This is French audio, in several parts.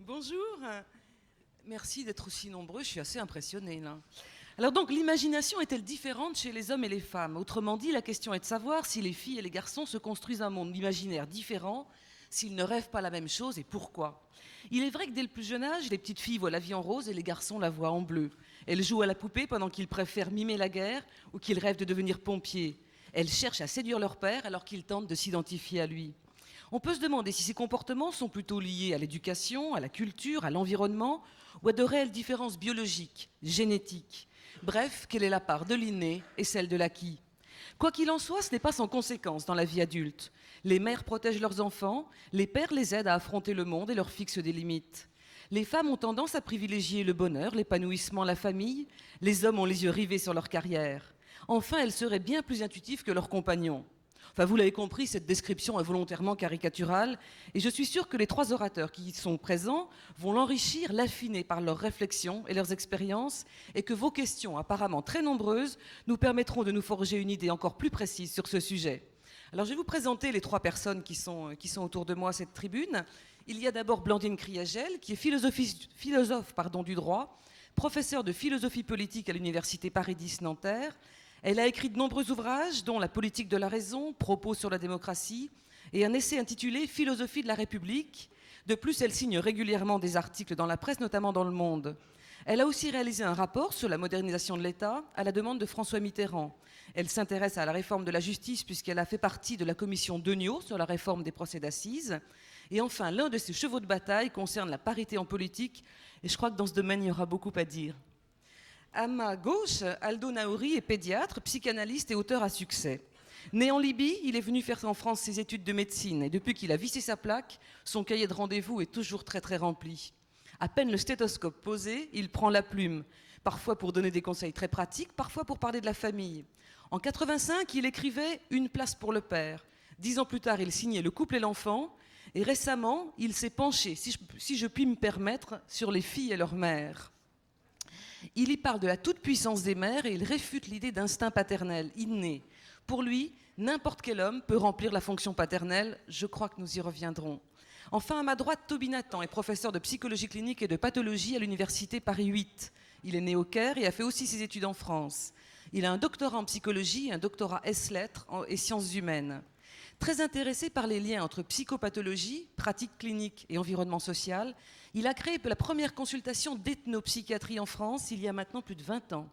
Bonjour. Merci d'être aussi nombreux, je suis assez impressionnée là. Alors donc, l'imagination est-elle différente chez les hommes et les femmes? Autrement dit, la question est de savoir si les filles et les garçons se construisent un monde imaginaire différent, s'ils ne rêvent pas la même chose et pourquoi. Il est vrai que dès le plus jeune âge, les petites filles voient la vie en rose et les garçons la voient en bleu. Elles jouent à la poupée pendant qu'ils préfèrent mimer la guerre ou qu'ils rêvent de devenir pompiers. Elles cherchent à séduire leur père alors qu'ils tentent de s'identifier à lui. On peut se demander si ces comportements sont plutôt liés à l'éducation, à la culture, à l'environnement, ou à de réelles différences biologiques, génétiques. Bref, quelle est la part de l'inné et celle de l'acquis? Quoi qu'il en soit, ce n'est pas sans conséquence dans la vie adulte. Les mères protègent leurs enfants, les pères les aident à affronter le monde et leur fixent des limites. Les femmes ont tendance à privilégier le bonheur, l'épanouissement, la famille. Les hommes ont les yeux rivés sur leur carrière. Enfin, elles seraient bien plus intuitives que leurs compagnons. Enfin, vous l'avez compris, cette description est volontairement caricaturale, et je suis sûre que les trois orateurs qui y sont présents vont l'enrichir, l'affiner par leurs réflexions et leurs expériences, et que vos questions, apparemment très nombreuses, nous permettront de nous forger une idée encore plus précise sur ce sujet. Alors, je vais vous présenter les trois personnes qui sont autour de moi à cette tribune. Il y a d'abord Blandine Kriagel, qui est philosophe du droit, professeure de philosophie politique à l'université Paris X Nanterre. Elle a écrit de nombreux ouvrages, dont La politique de la raison, Propos sur la démocratie, et un essai intitulé Philosophie de la République. De plus, elle signe régulièrement des articles dans la presse, notamment dans Le Monde. Elle a aussi réalisé un rapport sur la modernisation de l'État à la demande de François Mitterrand. Elle s'intéresse à la réforme de la justice puisqu'elle a fait partie de la commission Deugnot sur la réforme des procès d'assises. Et enfin, l'un de ses chevaux de bataille concerne la parité en politique, et je crois que dans ce domaine, il y aura beaucoup à dire. À ma gauche, Aldo Naouri est pédiatre, psychanalyste et auteur à succès. Né en Libye, il est venu faire en France ses études de médecine et depuis qu'il a vissé sa plaque, son cahier de rendez-vous est toujours très très rempli. À peine le stéthoscope posé, il prend la plume, parfois pour donner des conseils très pratiques, parfois pour parler de la famille. En 85, il écrivait Une place pour le père. 10 ans plus tard, il signait Le couple et l'enfant. Et récemment, il s'est penché, si je puis me permettre, sur les filles et leurs mères. Il y parle de la toute-puissance des mères et il réfute l'idée d'instinct paternel inné. Pour lui, n'importe quel homme peut remplir la fonction paternelle. Je crois que nous y reviendrons. Enfin, à ma droite, Toby Nathan est professeur de psychologie clinique et de pathologie à l'université Paris 8. Il est né au Caire et a fait aussi ses études en France. Il a un doctorat en psychologie et un doctorat ès-lettres et sciences humaines. Très intéressé par les liens entre psychopathologie, pratique clinique et environnement social, il a créé la première consultation d'ethnopsychiatrie en France il y a maintenant plus de 20 ans.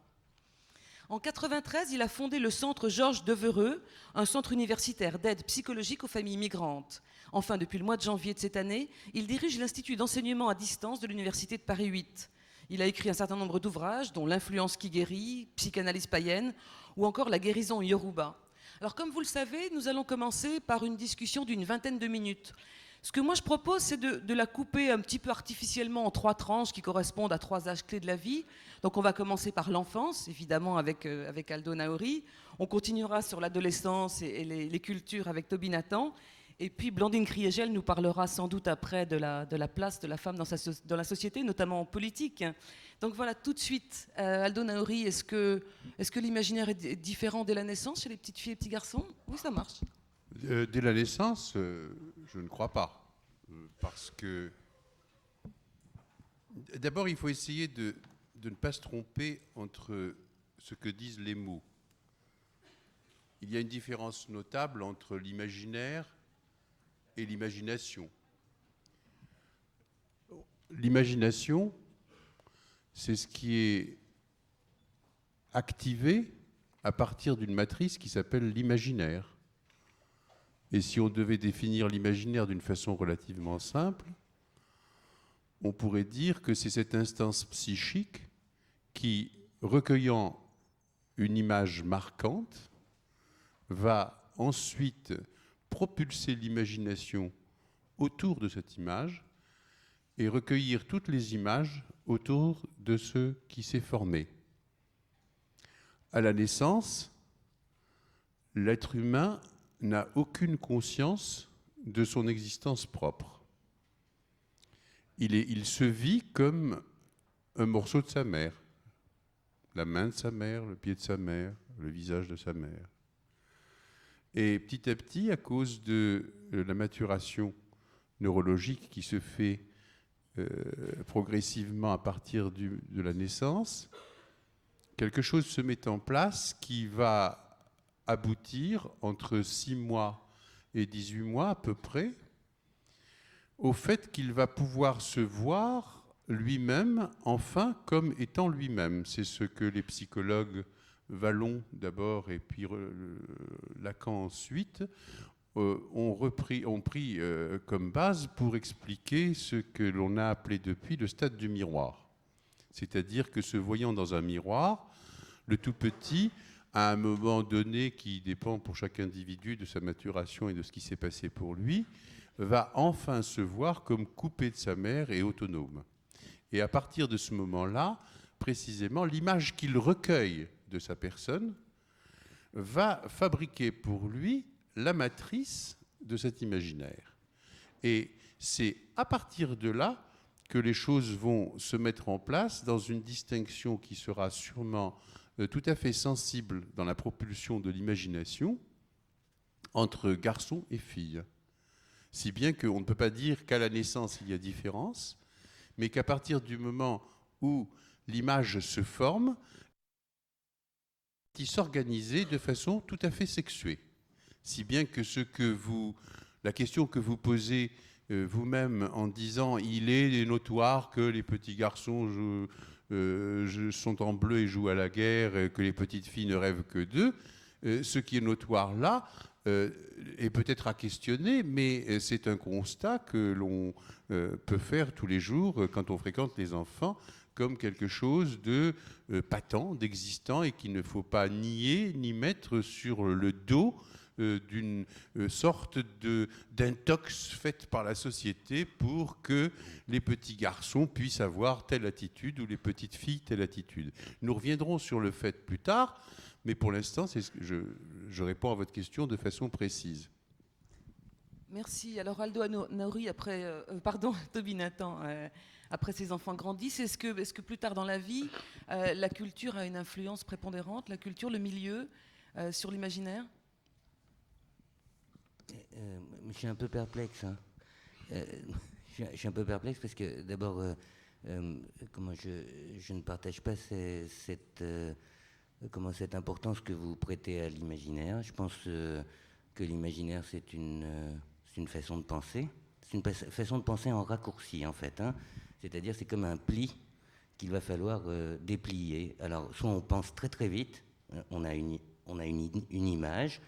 En 1993, il a fondé le centre Georges Devereux, un centre universitaire d'aide psychologique aux familles migrantes. Enfin, depuis le mois de janvier de cette année, il dirige l'Institut d'enseignement à distance de l'université de Paris 8. Il a écrit un certain nombre d'ouvrages, dont L'influence qui guérit, Psychanalyse païenne, ou encore La guérison yoruba. Alors, comme vous le savez, nous allons commencer par une discussion d'une vingtaine de minutes. Ce que moi je propose, c'est de la couper un petit peu artificiellement en 3 tranches qui correspondent à 3 âges clés de la vie. Donc on va commencer par l'enfance, évidemment avec Aldo Naouri. On continuera sur l'adolescence et les cultures avec Toby Nathan. Et puis Blandine Kriagel nous parlera sans doute après de la place de la femme dans la société, notamment en politique. Donc voilà, tout de suite, Aldo Naouri, est-ce que l'imaginaire est différent dès la naissance chez les petites filles et petits garçons? Oui, ça marche. Dès la naissance, je ne crois pas. Parce que, d'abord, il faut essayer de ne pas se tromper entre ce que disent les mots. Il y a une différence notable entre l'imaginaire et l'imagination. L'imagination, c'est ce qui est activé à partir d'une matrice qui s'appelle l'imaginaire. Et si on devait définir l'imaginaire d'une façon relativement simple, on pourrait dire que c'est cette instance psychique qui, recueillant une image marquante, va ensuite propulser l'imagination autour de cette image et recueillir toutes les images autour de ce qui s'est formé. À la naissance, l'être humain n'a aucune conscience de son existence propre. Il se vit comme un morceau de sa mère, la main de sa mère, le pied de sa mère, le visage de sa mère. Et petit à petit, à cause de la maturation neurologique qui se fait progressivement à partir de la naissance, quelque chose se met en place qui va aboutir entre 6 mois et 18 mois à peu près au fait qu'il va pouvoir se voir lui-même enfin comme étant lui-même. C'est ce que les psychologues Vallon d'abord et puis Lacan ensuite ont pris comme base pour expliquer ce que l'on a appelé depuis le stade du miroir. C'est-à-dire que se voyant dans un miroir, le tout petit, à un moment donné qui dépend pour chaque individu de sa maturation et de ce qui s'est passé pour lui, va enfin se voir comme coupé de sa mère et autonome. Et à partir de ce moment-là, précisément, l'image qu'il recueille de sa personne va fabriquer pour lui la matrice de cet imaginaire. Et c'est à partir de là que les choses vont se mettre en place dans une distinction qui sera sûrement tout à fait sensible dans la propulsion de l'imagination entre garçons et filles. Si bien qu'on ne peut pas dire qu'à la naissance il y a différence, mais qu'à partir du moment où l'image se forme, il s'organisait de façon tout à fait sexuée. Si bien que la question que vous posez vous-même en disant il est notoire que les petits garçons sont en bleu et jouent à la guerre, que les petites filles ne rêvent que d'eux, ce qui est notoire là est peut-être à questionner, mais c'est un constat que l'on peut faire tous les jours quand on fréquente les enfants comme quelque chose de patent, d'existant et qu'il ne faut pas nier ni mettre sur le dos d'une sorte d'intox faite par la société pour que les petits garçons puissent avoir telle attitude ou les petites filles telle attitude. Nous reviendrons sur le fait plus tard, mais pour l'instant, je réponds à votre question de façon précise. Merci. Alors Aldo Nauri, Toby Nathan, après ses enfants grandissent, est-ce que plus tard dans la vie, la culture a une influence prépondérante, la culture, le milieu, sur l'imaginaire ? Je suis un peu perplexe. Hein. Je suis un peu perplexe parce que d'abord, je ne partage pas cette importance que vous prêtez à l'imaginaire. Je pense que l'imaginaire, c'est une façon de penser. C'est une façon de penser en raccourci, en fait. Hein. C'est-à-dire, c'est comme un pli qu'il va falloir déplier. Alors, soit on pense très très vite, on a une image,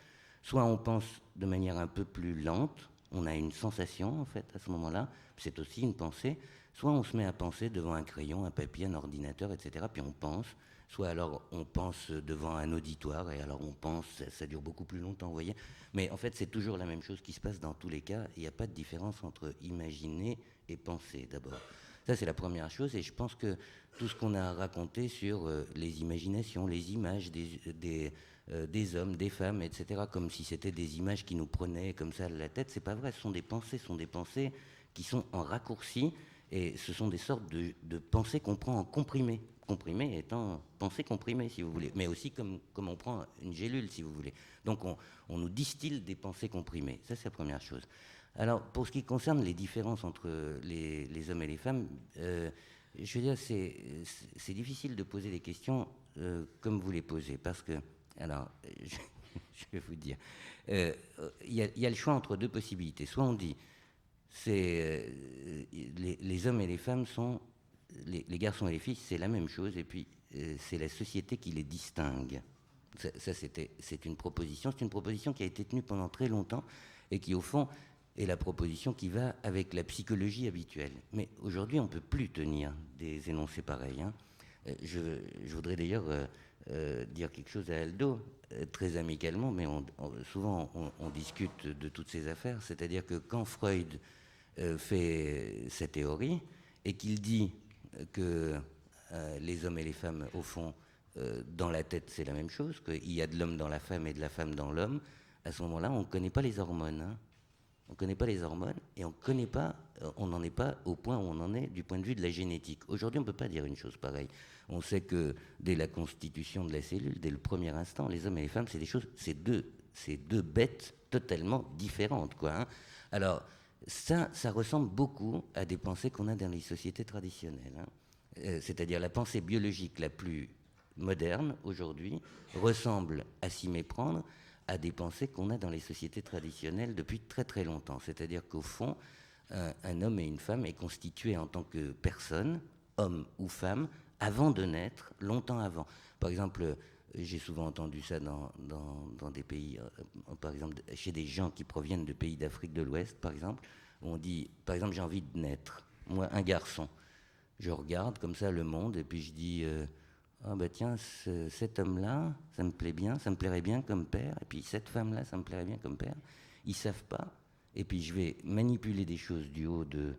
soit on pense de manière un peu plus lente, on a une sensation, en fait, à ce moment-là, c'est aussi une pensée, soit on se met à penser devant un crayon, un papier, un ordinateur, etc., puis on pense, soit alors on pense devant un auditoire, et alors on pense, ça dure beaucoup plus longtemps, vous voyez. Mais en fait, c'est toujours la même chose qui se passe dans tous les cas, il n'y a pas de différence entre imaginer et penser, d'abord. Ça, c'est la première chose, et je pense que tout ce qu'on a raconté sur les imaginations, les images des hommes, des femmes, etc., comme si c'était des images qui nous prenaient comme ça à la tête, c'est pas vrai, ce sont des pensées qui sont en raccourci, et ce sont des sortes de pensées qu'on prend en comprimé. Comprimé étant pensée comprimée, si vous voulez, mais aussi comme on prend une gélule, si vous voulez. Donc on nous distille des pensées comprimées. Ça, c'est la première chose. Alors, pour ce qui concerne les différences entre les hommes et les femmes, je veux dire, c'est difficile de poser des questions comme vous les posez, parce que, alors, je vais vous dire, il y a le choix entre deux possibilités. Soit on dit, les hommes et les femmes sont, les garçons et les filles, c'est la même chose, et puis c'est la société qui les distingue. C'est une proposition qui a été tenue pendant très longtemps, et qui, au fond, est la proposition qui va avec la psychologie habituelle. Mais aujourd'hui, on ne peut plus tenir des énoncés pareils. Hein. Je voudrais d'ailleurs dire quelque chose à Aldo, très amicalement, mais souvent on discute de toutes ces affaires. C'est-à-dire que quand Freud fait cette théorie et qu'il dit que les hommes et les femmes, au fond, dans la tête, c'est la même chose, qu'il y a de l'homme dans la femme et de la femme dans l'homme, à ce moment-là, on ne connaît pas les hormones. Hein. On ne connaît pas les hormones et on n'en est pas au point où on en est du point de vue de la génétique. Aujourd'hui, on ne peut pas dire une chose pareille. On sait que dès la constitution de la cellule, dès le premier instant, les hommes et les femmes, c'est deux bêtes totalement différentes, quoi. Hein. Alors, ça ressemble beaucoup à des pensées qu'on a dans les sociétés traditionnelles, hein. C'est-à-dire la pensée biologique la plus moderne aujourd'hui ressemble à s'y méprendre à des pensées qu'on a dans les sociétés traditionnelles depuis très très longtemps. C'est-à-dire qu'au fond, un homme et une femme est constitué en tant que personne, homme ou femme, avant de naître, longtemps avant. Par exemple, j'ai souvent entendu ça dans des pays, par exemple chez des gens qui proviennent de pays d'Afrique de l'Ouest, par exemple, où on dit, par exemple, j'ai envie de naître, moi, un garçon. Je regarde comme ça le monde et puis je dis, ah ben tiens, cet homme-là, ça me plaît bien, ça me plairait bien comme père, et puis cette femme-là, ça me plairait bien comme père. Ils savent pas, et puis je vais manipuler des choses du haut de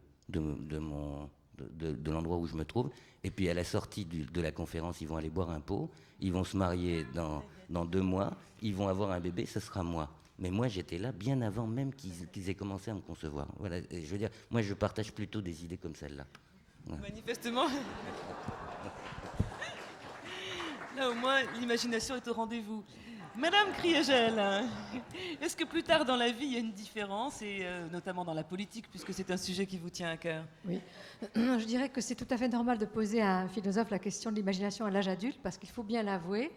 l'endroit où je me trouve, et puis à la sortie de la conférence, ils vont aller boire un pot, ils vont se marier dans 2 mois, ils vont avoir un bébé, ce sera moi. Mais moi, j'étais là bien avant même qu'ils aient commencé à me concevoir. Voilà, et je veux dire, moi, je partage plutôt des idées comme celle-là. Ouais. Manifestement. Là, au moins, l'imagination est au rendez-vous. Madame Kriegel, est-ce que plus tard dans la vie, il y a une différence, et notamment dans la politique, puisque c'est un sujet qui vous tient à cœur? Oui, je dirais que c'est tout à fait normal de poser à un philosophe la question de l'imagination à l'âge adulte, parce qu'il faut bien l'avouer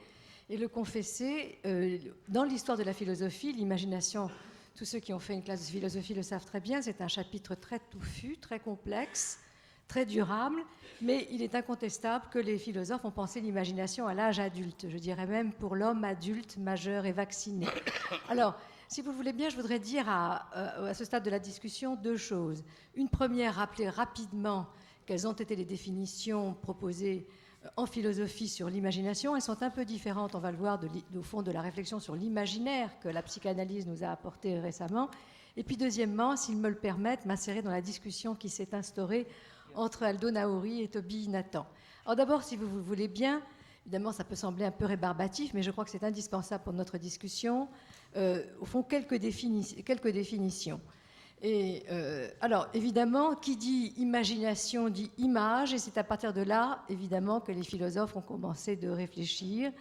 et le confesser. Dans l'histoire de la philosophie, l'imagination, tous ceux qui ont fait une classe de philosophie le savent très bien, c'est un chapitre très touffu, très complexe, très durable, mais il est incontestable que les philosophes ont pensé l'imagination à l'âge adulte, je dirais même pour l'homme adulte, majeur et vacciné. Alors, si vous le voulez bien, je voudrais dire à ce stade de la discussion 2 choses. Une première, rappeler rapidement quelles ont été les définitions proposées en philosophie sur l'imagination. Elles sont un peu différentes, on va le voir, au fond de la réflexion sur l'imaginaire que la psychanalyse nous a apporté récemment. Et puis deuxièmement, s'ils me le permettent, m'insérer dans la discussion qui s'est instaurée entre Aldo Naouri et Toby Nathan. Alors d'abord, si vous le voulez bien, évidemment ça peut sembler un peu rébarbatif, mais je crois que c'est indispensable pour notre discussion, au fond quelques définitions. Et alors évidemment, qui dit imagination dit image, et c'est à partir de là, évidemment, que les philosophes ont commencé de réfléchir.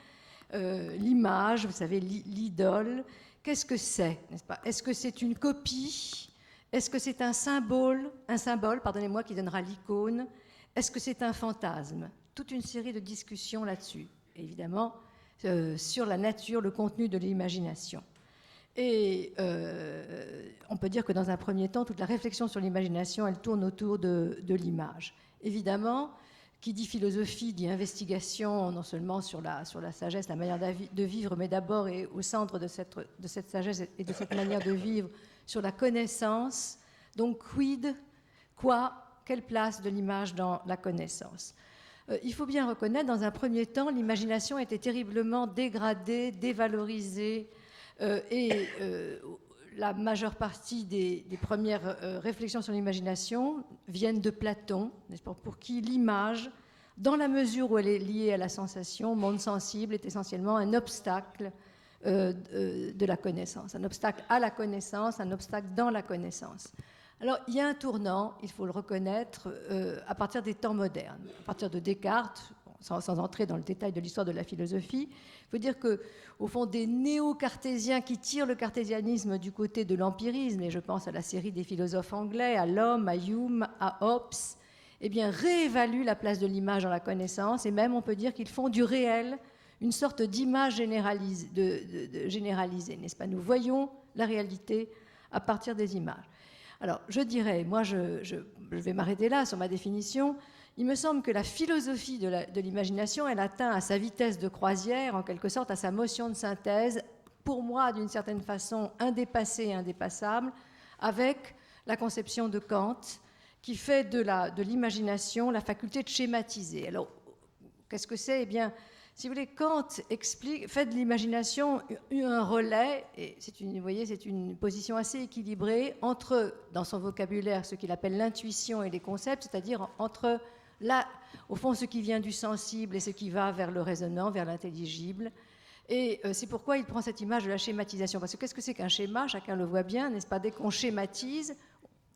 L'image, vous savez, l'idole, qu'est-ce que c'est, n'est-ce pas? Est-ce que c'est une copie? Est-ce que c'est un symbole, pardonnez-moi, qui donnera l'icône? Est-ce que c'est un fantasme? Toute une série de discussions là-dessus, évidemment, sur la nature, le contenu de l'imagination. Et on peut dire que dans un premier temps, toute la réflexion sur l'imagination, elle tourne autour de l'image. Évidemment, qui dit philosophie dit investigation, non seulement sur la sagesse, la manière de vivre, mais d'abord et au centre de cette sagesse et de cette manière de vivre, sur la connaissance. Donc, quelle place de l'image dans la connaissance? Il faut bien reconnaître, dans un premier temps, l'imagination était terriblement dégradée, dévalorisée, et la majeure partie des premières réflexions sur l'imagination viennent de Platon, n'est-ce pas, pour qui l'image, dans la mesure où elle est liée à la sensation, au monde sensible, est essentiellement un obstacle de la connaissance, un obstacle à la connaissance, un obstacle dans la connaissance. Alors, il y a un tournant, il faut le reconnaître, à partir des temps modernes, à partir de Descartes, sans entrer dans le détail de l'histoire de la philosophie. Il faut dire qu'au fond, des néo-cartésiens qui tirent le cartésianisme du côté de l'empirisme, et je pense à la série des philosophes anglais, à Locke, à Hume, à Hobbes, eh bien, réévaluent la place de l'image dans la connaissance, et même on peut dire qu'ils font du réel une sorte d'image généralisée, n'est-ce pas? Nous voyons la réalité à partir des images. Alors, je dirais, moi, je vais m'arrêter là sur ma définition. Il me semble que la philosophie de l'imagination, elle atteint à sa vitesse de croisière, en quelque sorte, à sa motion de synthèse, pour moi, d'une certaine façon, indépassée et indépassable, avec la conception de Kant, qui fait de l'imagination la faculté de schématiser. Alors, qu'est-ce que c'est? Eh bien, si vous voulez, Kant fait de l'imagination un relais, et vous voyez, c'est une position assez équilibrée entre, dans son vocabulaire, ce qu'il appelle l'intuition et les concepts, c'est-à-dire entre, au fond, ce qui vient du sensible et ce qui va vers le raisonnant, vers l'intelligible. Et c'est pourquoi il prend cette image de la schématisation. Parce que qu'est-ce que c'est qu'un schéma? Chacun le voit bien, n'est-ce pas? Dès qu'on schématise,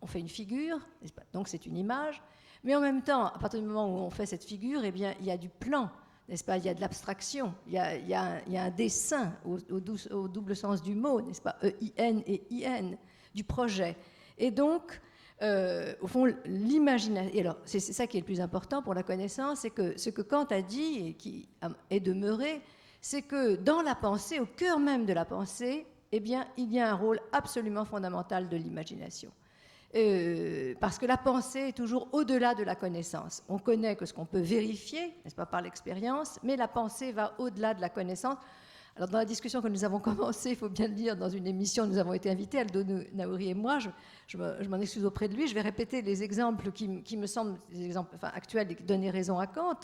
on fait une figure, n'est-ce pas? Donc c'est une image. Mais en même temps, à partir du moment où on fait cette figure, eh bien, il y a du plan. N'est-ce pas? Il y a de l'abstraction, il y a un dessin au double sens du mot, n'est-ce pas? E-I-N et I-N, du projet. Et donc, au fond, l'imagination... Et alors, c'est ça qui est le plus important pour la connaissance, c'est que ce que Kant a dit et qui est demeuré, c'est que dans la pensée, au cœur même de la pensée, eh bien, il y a un rôle absolument fondamental de l'imagination. Parce que la pensée est toujours au-delà de la connaissance. On connaît que ce qu'on peut vérifier, n'est-ce pas, par l'expérience, mais la pensée va au-delà de la connaissance. Alors, dans la discussion que nous avons commencée, il faut bien le dire, dans une émission, nous avons été invités, Aldo Naouri et moi, je m'en excuse auprès de lui, je vais répéter les exemples qui me semblent, des exemples actuels et qui donnent raison à Kant,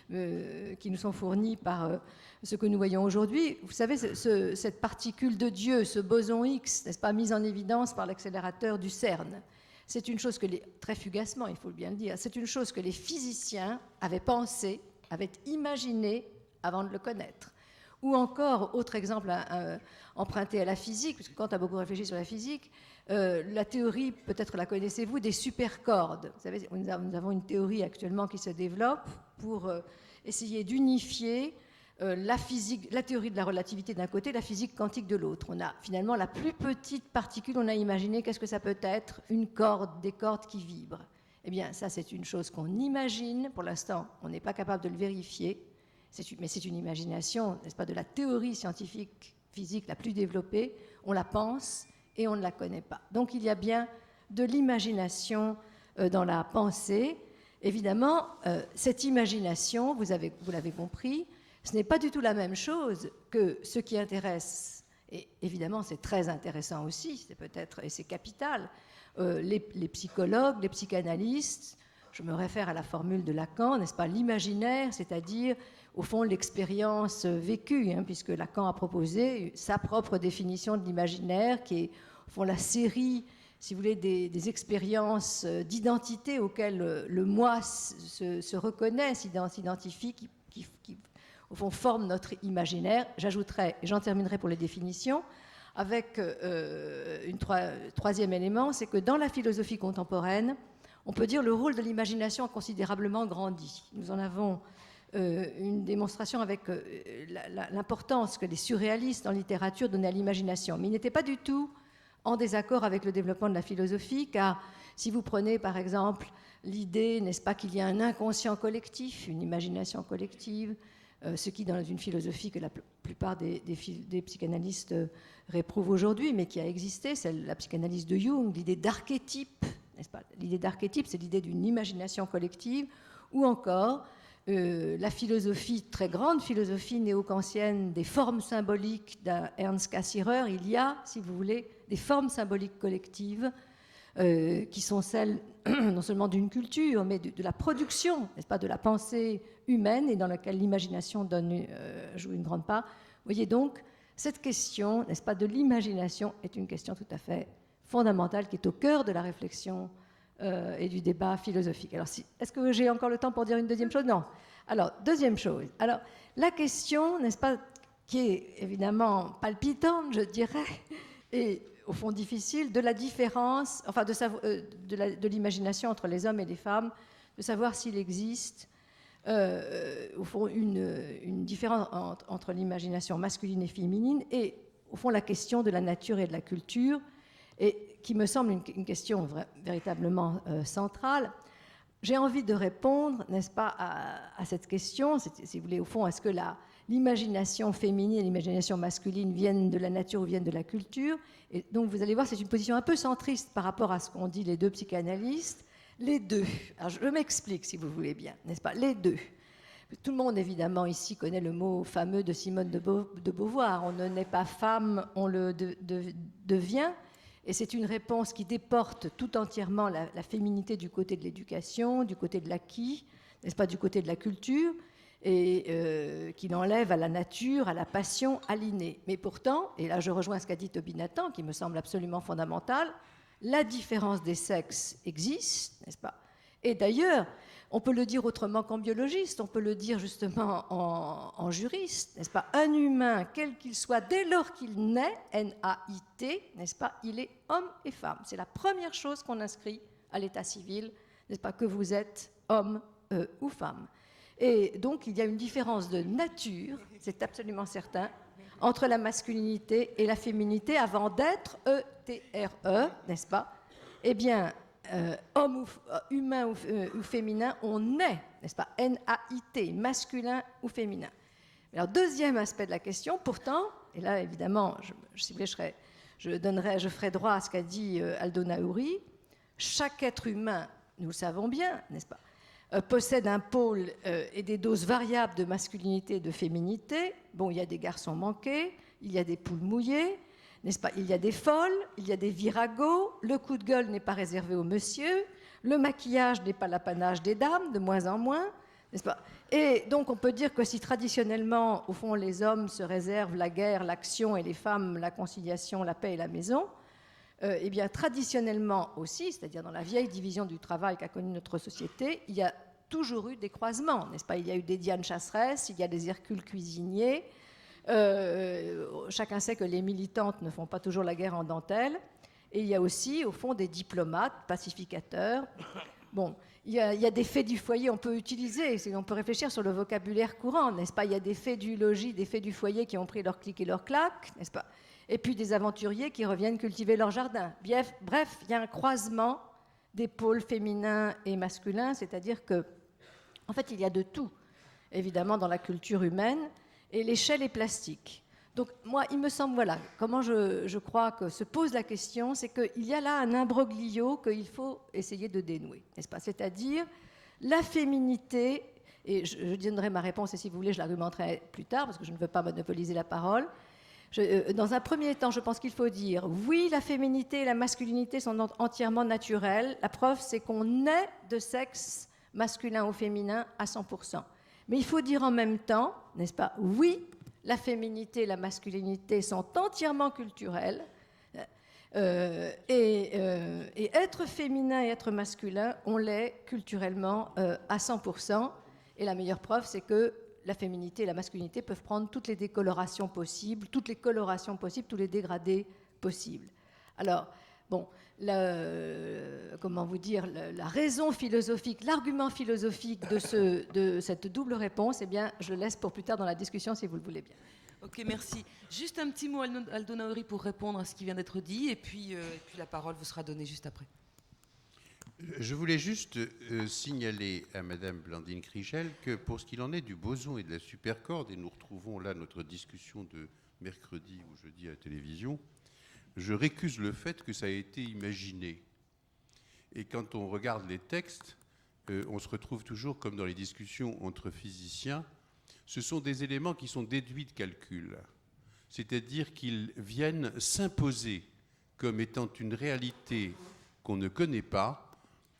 qui nous sont fournis par ce que nous voyons aujourd'hui. Vous savez, cette particule de Dieu, ce boson X, n'est-ce pas, mise en évidence par l'accélérateur du CERN, c'est une chose que très fugacement, il faut bien le dire, c'est une chose que les physiciens avaient pensé, avaient imaginé avant de le connaître. Ou encore, autre exemple emprunté à la physique, puisque Kant a beaucoup réfléchi sur la physique, la théorie, peut-être la connaissez-vous, des supercordes. Vous savez, nous avons une théorie actuellement qui se développe pour essayer d'unifier la théorie de la relativité d'un côté, la physique quantique de l'autre. On a finalement la plus petite particule, on a imaginé qu'est-ce que ça peut être, une corde, des cordes qui vibrent. Eh bien, ça, c'est une chose qu'on imagine. Pour l'instant, on n'est pas capable de le vérifier. Mais c'est une imagination, n'est-ce pas, de la théorie scientifique, physique la plus développée. On la pense et on ne la connaît pas. Donc il y a bien de l'imagination dans la pensée. Évidemment, cette imagination, vous l'avez compris, ce n'est pas du tout la même chose que ce qui intéresse. Et évidemment, c'est très intéressant aussi, c'est peut-être, et c'est capital, les psychologues, les psychanalystes. Je me réfère à la formule de Lacan, n'est-ce pas, l'imaginaire, c'est-à-dire, au fond, l'expérience vécue, puisque Lacan a proposé sa propre définition de l'imaginaire, qui est, au fond, la série, si vous voulez, des expériences d'identité auxquelles le moi se reconnaît, s'identifie, qui, au fond, forment notre imaginaire. J'ajouterai, et j'en terminerai pour les définitions, avec un troisième élément, c'est que dans la philosophie contemporaine, on peut dire que le rôle de l'imagination a considérablement grandi. Nous en avons une démonstration avec l'importance que les surréalistes en littérature donnaient à l'imagination. Mais ils n'étaient pas du tout en désaccord avec le développement de la philosophie, car si vous prenez par exemple l'idée, n'est-ce pas, qu'il y a un inconscient collectif, une imagination collective, ce qui dans une philosophie que la plupart des psychanalystes réprouvent aujourd'hui, mais qui a existé, c'est la psychanalyse de Jung, l'idée d'archétype, n'est-ce pas ? L'idée d'archétype, c'est l'idée d'une imagination collective, ou encore la philosophie, très grande philosophie néo-kantienne des formes symboliques d'Ernst Cassirer. Il y a, si vous voulez, des formes symboliques collectives qui sont celles non seulement d'une culture, mais de la production, n'est-ce pas, de la pensée humaine, et dans laquelle l'imagination joue une grande part. Vous voyez donc, cette question, n'est-ce pas, de l'imagination est une question tout à fait fondamentale qui est au cœur de la réflexion et du débat philosophique. Alors, est-ce que j'ai encore le temps pour dire une deuxième chose ? Non. Alors, deuxième chose. Alors, la question, n'est-ce pas, qui est évidemment palpitante, je dirais, et au fond difficile, de la différence, enfin de l'imagination entre les hommes et les femmes, de savoir s'il existe, au fond, une différence entre l'imagination masculine et féminine, et au fond la question de la nature et de la culture, et qui me semble une question véritablement centrale. J'ai envie de répondre, n'est-ce pas, à cette question, si vous voulez, au fond, est-ce que l'imagination féminine et l'imagination masculine viennent de la nature ou viennent de la culture ? Et donc, vous allez voir, c'est une position un peu centriste par rapport à ce qu'ont dit les deux psychanalystes. Les deux. Alors, je m'explique, si vous voulez bien, n'est-ce pas ? Les deux. Tout le monde, évidemment, ici connaît le mot fameux de Simone de Beauvoir. On ne naît pas femme, on le devient. Et c'est une réponse qui déporte tout entièrement la féminité du côté de l'éducation, du côté de l'acquis, n'est-ce pas, du côté de la culture, et qui l'enlève à la nature, à la passion, à l'inné. Mais pourtant, et là je rejoins ce qu'a dit Toby Nathan, qui me semble absolument fondamental, la différence des sexes existe, n'est-ce pas ? Et d'ailleurs, on peut le dire autrement qu'en biologiste, on peut le dire justement en juriste, n'est-ce pas ? Un humain, quel qu'il soit, dès lors qu'il naît, N-A-I-T, n'est-ce pas ? Il est homme et femme. C'est la première chose qu'on inscrit à l'état civil, n'est-ce pas ? Que vous êtes homme ou femme. Et donc, il y a une différence de nature, c'est absolument certain, entre la masculinité et la féminité avant d'être E-T-R-E, n'est-ce pas ? eh bien, homme humain ou féminin, on est, n'est-ce pas, N-A-I-T, masculin ou féminin. Alors, deuxième aspect de la question, pourtant, et là, évidemment, si vous voulez, je ferai droit à ce qu'a dit Aldo Naouri, chaque être humain, nous le savons bien, n'est-ce pas, possède un pôle et des doses variables de masculinité et de féminité. Bon, il y a des garçons manqués, il y a des poules mouillées, n'est-ce pas, il y a des folles, il y a des viragos, le coup de gueule n'est pas réservé aux messieurs, le maquillage n'est pas l'apanage des dames, de moins en moins, n'est-ce pas? Et donc on peut dire que si traditionnellement, au fond, les hommes se réservent la guerre, l'action, et les femmes la conciliation, la paix et la maison, eh bien traditionnellement aussi, c'est-à-dire dans la vieille division du travail qu'a connue notre société, il y a toujours eu des croisements, n'est-ce pas? Il y a eu des Diane chasseresses, il y a des Hercules cuisiniers. Chacun sait que les militantes ne font pas toujours la guerre en dentelle. Et il y a aussi, au fond, des diplomates, pacificateurs. Bon, il y a des faits du foyer, on peut utiliser, on peut réfléchir sur le vocabulaire courant, n'est-ce pas? Il y a des faits du logis, des faits du foyer qui ont pris leur clic et leur claque, n'est-ce pas? Et puis des aventuriers qui reviennent cultiver leur jardin. Bref, il y a un croisement des pôles féminins et masculins, c'est-à-dire que, en fait, il y a de tout, évidemment, dans la culture humaine, et l'échelle est plastique. Donc, moi, il me semble, voilà, comment je crois que se pose la question, c'est qu'il y a là un imbroglio qu'il faut essayer de dénouer, n'est-ce pas? C'est-à-dire la féminité, et je donnerai ma réponse, et si vous voulez, je l'argumenterai plus tard, parce que je ne veux pas monopoliser la parole. Dans un premier temps, je pense qu'il faut dire, oui, la féminité et la masculinité sont entièrement naturelles. La preuve, c'est qu'on est de sexe masculin ou féminin à 100%. Mais il faut dire en même temps, n'est-ce pas, oui, la féminité et la masculinité sont entièrement culturelles, et être féminin et être masculin, on l'est culturellement à 100%. Et la meilleure preuve, c'est que la féminité et la masculinité peuvent prendre toutes les décolorations possibles, toutes les colorations possibles, tous les dégradés possibles. Alors, bon, comment vous dire, la raison philosophique, l'argument philosophique de cette double réponse, eh bien, je le laisse pour plus tard dans la discussion, si vous le voulez bien. Ok, merci. Juste un petit mot, Aldo Naouri, pour répondre à ce qui vient d'être dit, et puis la parole vous sera donnée juste après. Je voulais juste signaler à Madame Blandine Krichel que pour ce qu'il en est du boson et de la supercorde, et nous retrouvons là notre discussion de mercredi ou jeudi à la télévision, je récuse le fait que ça a été imaginé. Et quand on regarde les textes, on se retrouve toujours comme dans les discussions entre physiciens, ce sont des éléments qui sont déduits de calcul, c'est-à-dire qu'ils viennent s'imposer comme étant une réalité qu'on ne connaît pas,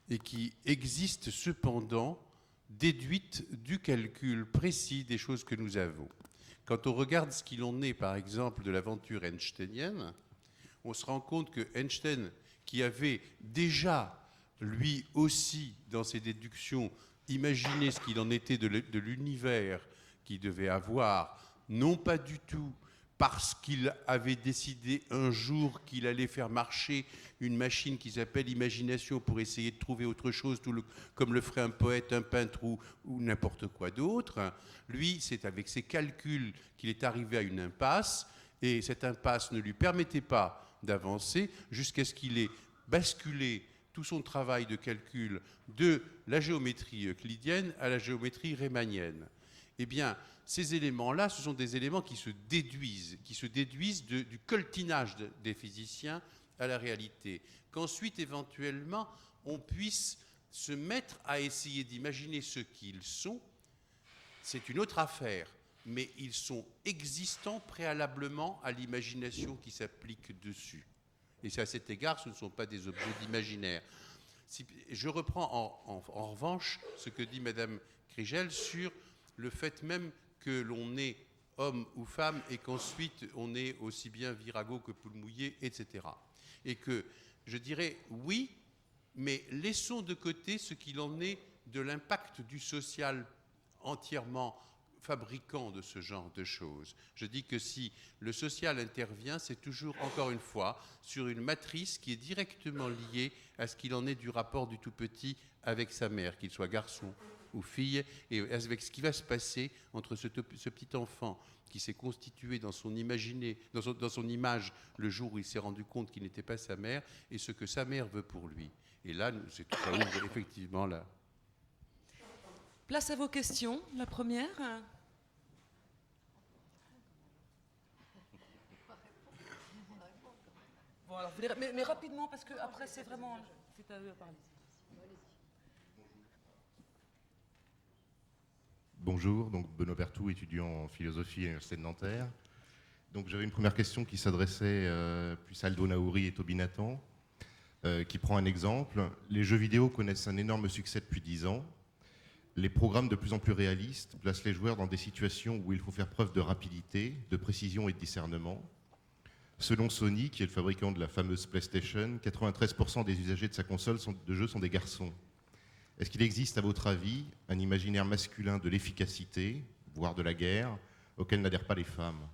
et qui existe cependant déduite du calcul précis des choses que nous avons. Quand on regarde ce qu'il en est, par exemple, de l'aventure einsteinienne, on se rend compte que Einstein, qui avait déjà, lui aussi, dans ses déductions, imaginé ce qu'il en était de l'univers qu'il devait avoir, non pas du tout parce qu'il avait décidé un jour qu'il allait faire marcher une machine qui s'appelle imagination pour essayer de trouver autre chose, comme le ferait un poète, un peintre ou n'importe quoi d'autre. Lui, c'est avec ses calculs qu'il est arrivé à une impasse, et cette impasse ne lui permettait pas d'avancer jusqu'à ce qu'il ait basculé tout son travail de calcul de la géométrie euclidienne à la géométrie riemannienne. Eh bien, ces éléments-là, ce sont des éléments qui se déduisent du coltinage des physiciens à la réalité. Qu'ensuite, éventuellement, on puisse se mettre à essayer d'imaginer ce qu'ils sont, c'est une autre affaire. Mais ils sont existants préalablement à l'imagination qui s'applique dessus. Et c'est à cet égard, ce ne sont pas des objets d'imaginaire. Je reprends en revanche ce que dit Madame Krichel sur le fait même que l'on est homme ou femme et qu'ensuite on est aussi bien virago que poule mouillée, etc. Et que je dirais oui, mais laissons de côté ce qu'il en est de l'impact du social entièrement fabricant de ce genre de choses. Je dis que si le social intervient, c'est toujours, encore une fois, sur une matrice qui est directement liée à ce qu'il en est du rapport du tout petit avec sa mère, qu'il soit garçon aux filles, et avec ce qui va se passer entre ce petit enfant qui s'est constitué dans son image le jour où il s'est rendu compte qu'il n'était pas sa mère, et ce que sa mère veut pour lui. Et là, ça ouvre effectivement là. Place à vos questions. La première. Bon, alors, mais rapidement, parce que après c'est vraiment... C'est à eux à parler. Bonjour, donc Benoît Berthoud, étudiant en philosophie à l'Université de Nanterre. Donc j'avais une première question qui s'adressait plus à Aldo Naouri et Toby Nathan, qui prend un exemple. Les jeux vidéo connaissent un énorme succès depuis 10 ans. Les programmes de plus en plus réalistes placent les joueurs dans des situations où il faut faire preuve de rapidité, de précision et de discernement. Selon Sony, qui est le fabricant de la fameuse PlayStation, 93% des usagers de sa console de jeu sont des garçons. Est-ce qu'il existe, à votre avis, un imaginaire masculin de l'efficacité, voire de la guerre, auquel n'adhèrent pas les femmes ?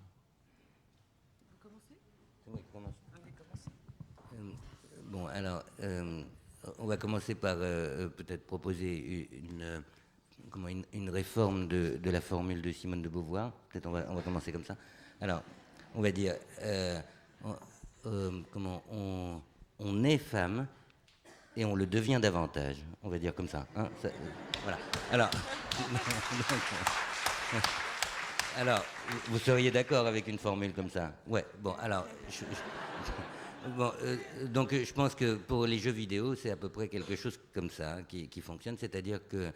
Vous commencez ? Oui, commence. Ah oui, commencez. Bon, alors, on va commencer par peut-être proposer une réforme de la formule de Simone de Beauvoir. Peut-être on va commencer comme ça. Alors, on va dire, on est femme et on le devient davantage. On va dire comme ça. Hein, voilà. Alors, vous seriez d'accord avec une formule comme ça? Ouais. Bon, alors, donc je pense que pour les jeux vidéo, c'est à peu près quelque chose comme ça qui fonctionne, c'est-à-dire que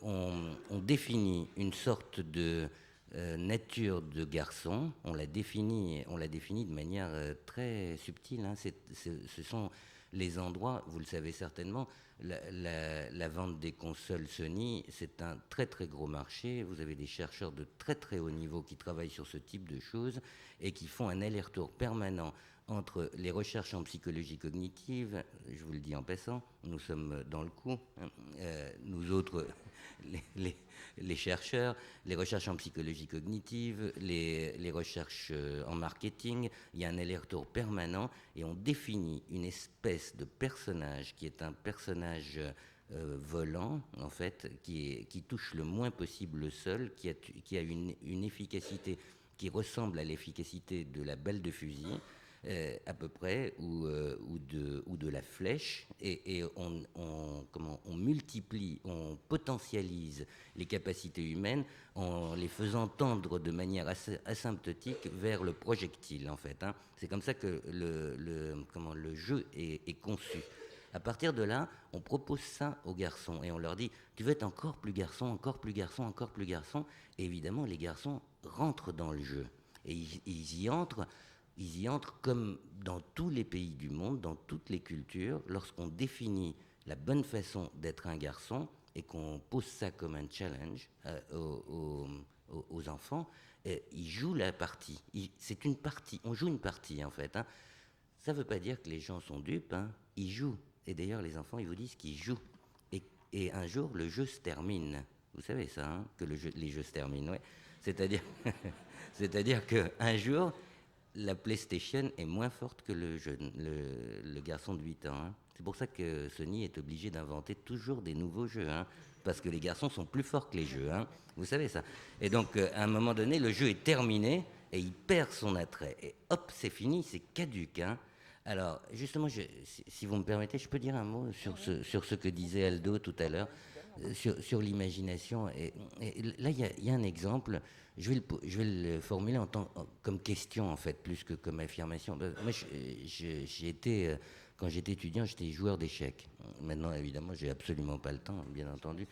on définit une sorte de nature de garçon, on la définit de manière très subtile. Hein. Ce sont les endroits, vous le savez certainement, la vente des consoles Sony, c'est un très très gros marché. Vous avez des chercheurs de très très haut niveau qui travaillent sur ce type de choses et qui font un aller-retour permanent entre les recherches en psychologie cognitive, je vous le dis en passant, nous sommes dans le coup, hein, nous autres, les chercheurs, les recherches en psychologie cognitive, les recherches en marketing, il y a un aller-retour permanent et on définit une espèce de personnage qui est un personnage volant, en fait, qui touche le moins possible le sol, qui a une efficacité qui ressemble à l'efficacité de la balle de fusil, à peu près, ou de la flèche, et on multiplie, on potentialise les capacités humaines en les faisant tendre de manière asymptotique vers le projectile, en fait. Hein. C'est comme ça que le jeu est conçu. À partir de là, on propose ça aux garçons et on leur dit « Tu veux être encore plus garçon, encore plus garçon, encore plus garçon ?» Et évidemment, les garçons rentrent dans le jeu. Et ils y entrent comme dans tous les pays du monde, dans toutes les cultures, lorsqu'on définit la bonne façon d'être un garçon et qu'on pose ça comme un challenge aux enfants, ils jouent la partie. C'est une partie, on joue une partie en fait. Hein. Ça ne veut pas dire que les gens sont dupes, hein. Ils jouent. Et d'ailleurs, les enfants, ils vous disent qu'ils jouent. Et un jour, le jeu se termine. Vous savez ça, hein, que les jeux se terminent, ouais. C'est-à-dire qu'un jour, la PlayStation est moins forte que le garçon de 8 ans. Hein. C'est pour ça que Sony est obligé d'inventer toujours des nouveaux jeux, hein, parce que les garçons sont plus forts que les jeux. Hein. Vous savez ça. Et donc, à un moment donné, le jeu est terminé et il perd son attrait. Et hop, c'est fini, c'est caduc. Hein. Alors, justement, si vous me permettez, je peux dire un mot sur ce que disait Aldo tout à l'heure, sur l'imagination. Et là, il y a un exemple. Je vais le formuler comme question, en fait, plus que comme affirmation. Moi, quand j'étais étudiant, j'étais joueur d'échecs. Maintenant, évidemment, j'ai absolument pas le temps, bien entendu.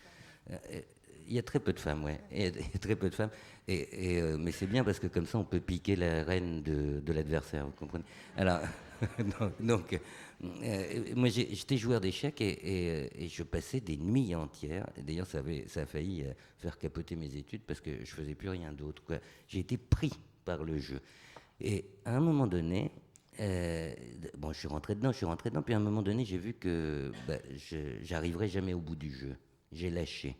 Il y a très peu de femmes, ouais. Il y a très peu de femmes. Mais c'est bien parce que comme ça, on peut piquer la reine de l'adversaire, vous comprenez? Alors, moi, j'étais joueur d'échecs et je passais des nuits entières. D'ailleurs, ça a failli faire capoter mes études parce que je faisais plus rien d'autre, quoi. J'ai été pris par le jeu. Et à un moment donné, je suis rentré dedans, puis à un moment donné, j'ai vu que j'arriverais jamais au bout du jeu. J'ai lâché.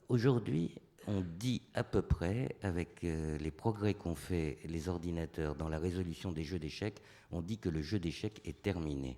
Aujourd'hui, on dit à peu près, avec les progrès qu'ont fait les ordinateurs dans la résolution des jeux d'échecs, on dit que le jeu d'échecs est terminé.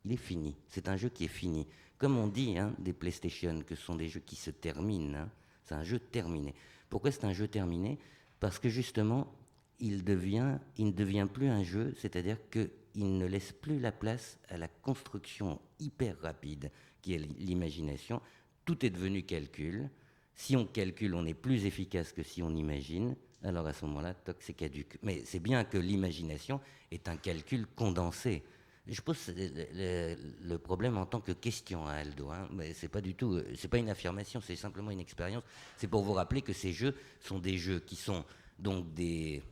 il est fini. C'est un jeu qui est fini. Comme on dit des PlayStation, que ce sont des jeux qui se terminent. C'est un jeu terminé. Pourquoi c'est un jeu terminé? Parce que justement, il ne devient plus un jeu, c'est-à-dire qu'il ne laisse plus la place à la construction hyper rapide qui est l'imagination. Tout est devenu calcul. Si on calcule, on est plus efficace que si on imagine. Alors à ce moment-là, toc, c'est caduc. Mais c'est bien que l'imagination est un calcul condensé. Je pose le problème en tant que question à Aldo. Mais c'est pas du tout, c'est pas une affirmation, c'est simplement une expérience. C'est pour vous rappeler que ces jeux sont des jeux qui sont donc des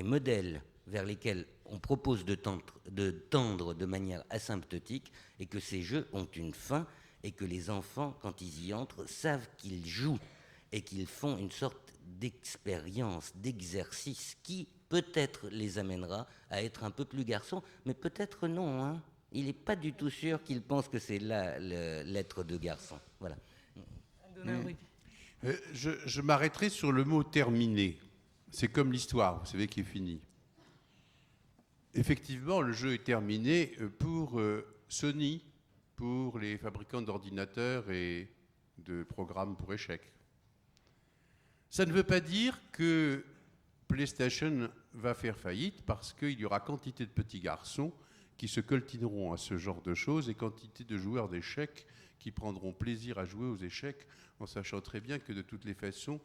modèles vers lesquels on propose de tendre de manière asymptotique, et que ces jeux ont une fin, et que les enfants, quand ils y entrent, savent qu'ils jouent et qu'ils font une sorte d'expérience, d'exercice qui peut-être les amènera à être un peu plus garçons, mais peut-être non. Il n'est pas du tout sûr qu'ils pensent que c'est là l'être de garçon. Voilà. Je m'arrêterai sur le mot terminé. C'est comme l'histoire, vous savez, qui est finie. Effectivement, le jeu est terminé pour Sony, pour les fabricants d'ordinateurs et de programmes pour échecs. Ça ne veut pas dire que PlayStation va faire faillite, parce qu'il y aura quantité de petits garçons qui se coltineront à ce genre de choses et quantité de joueurs d'échecs qui prendront plaisir à jouer aux échecs en sachant très bien que de toutes les façons,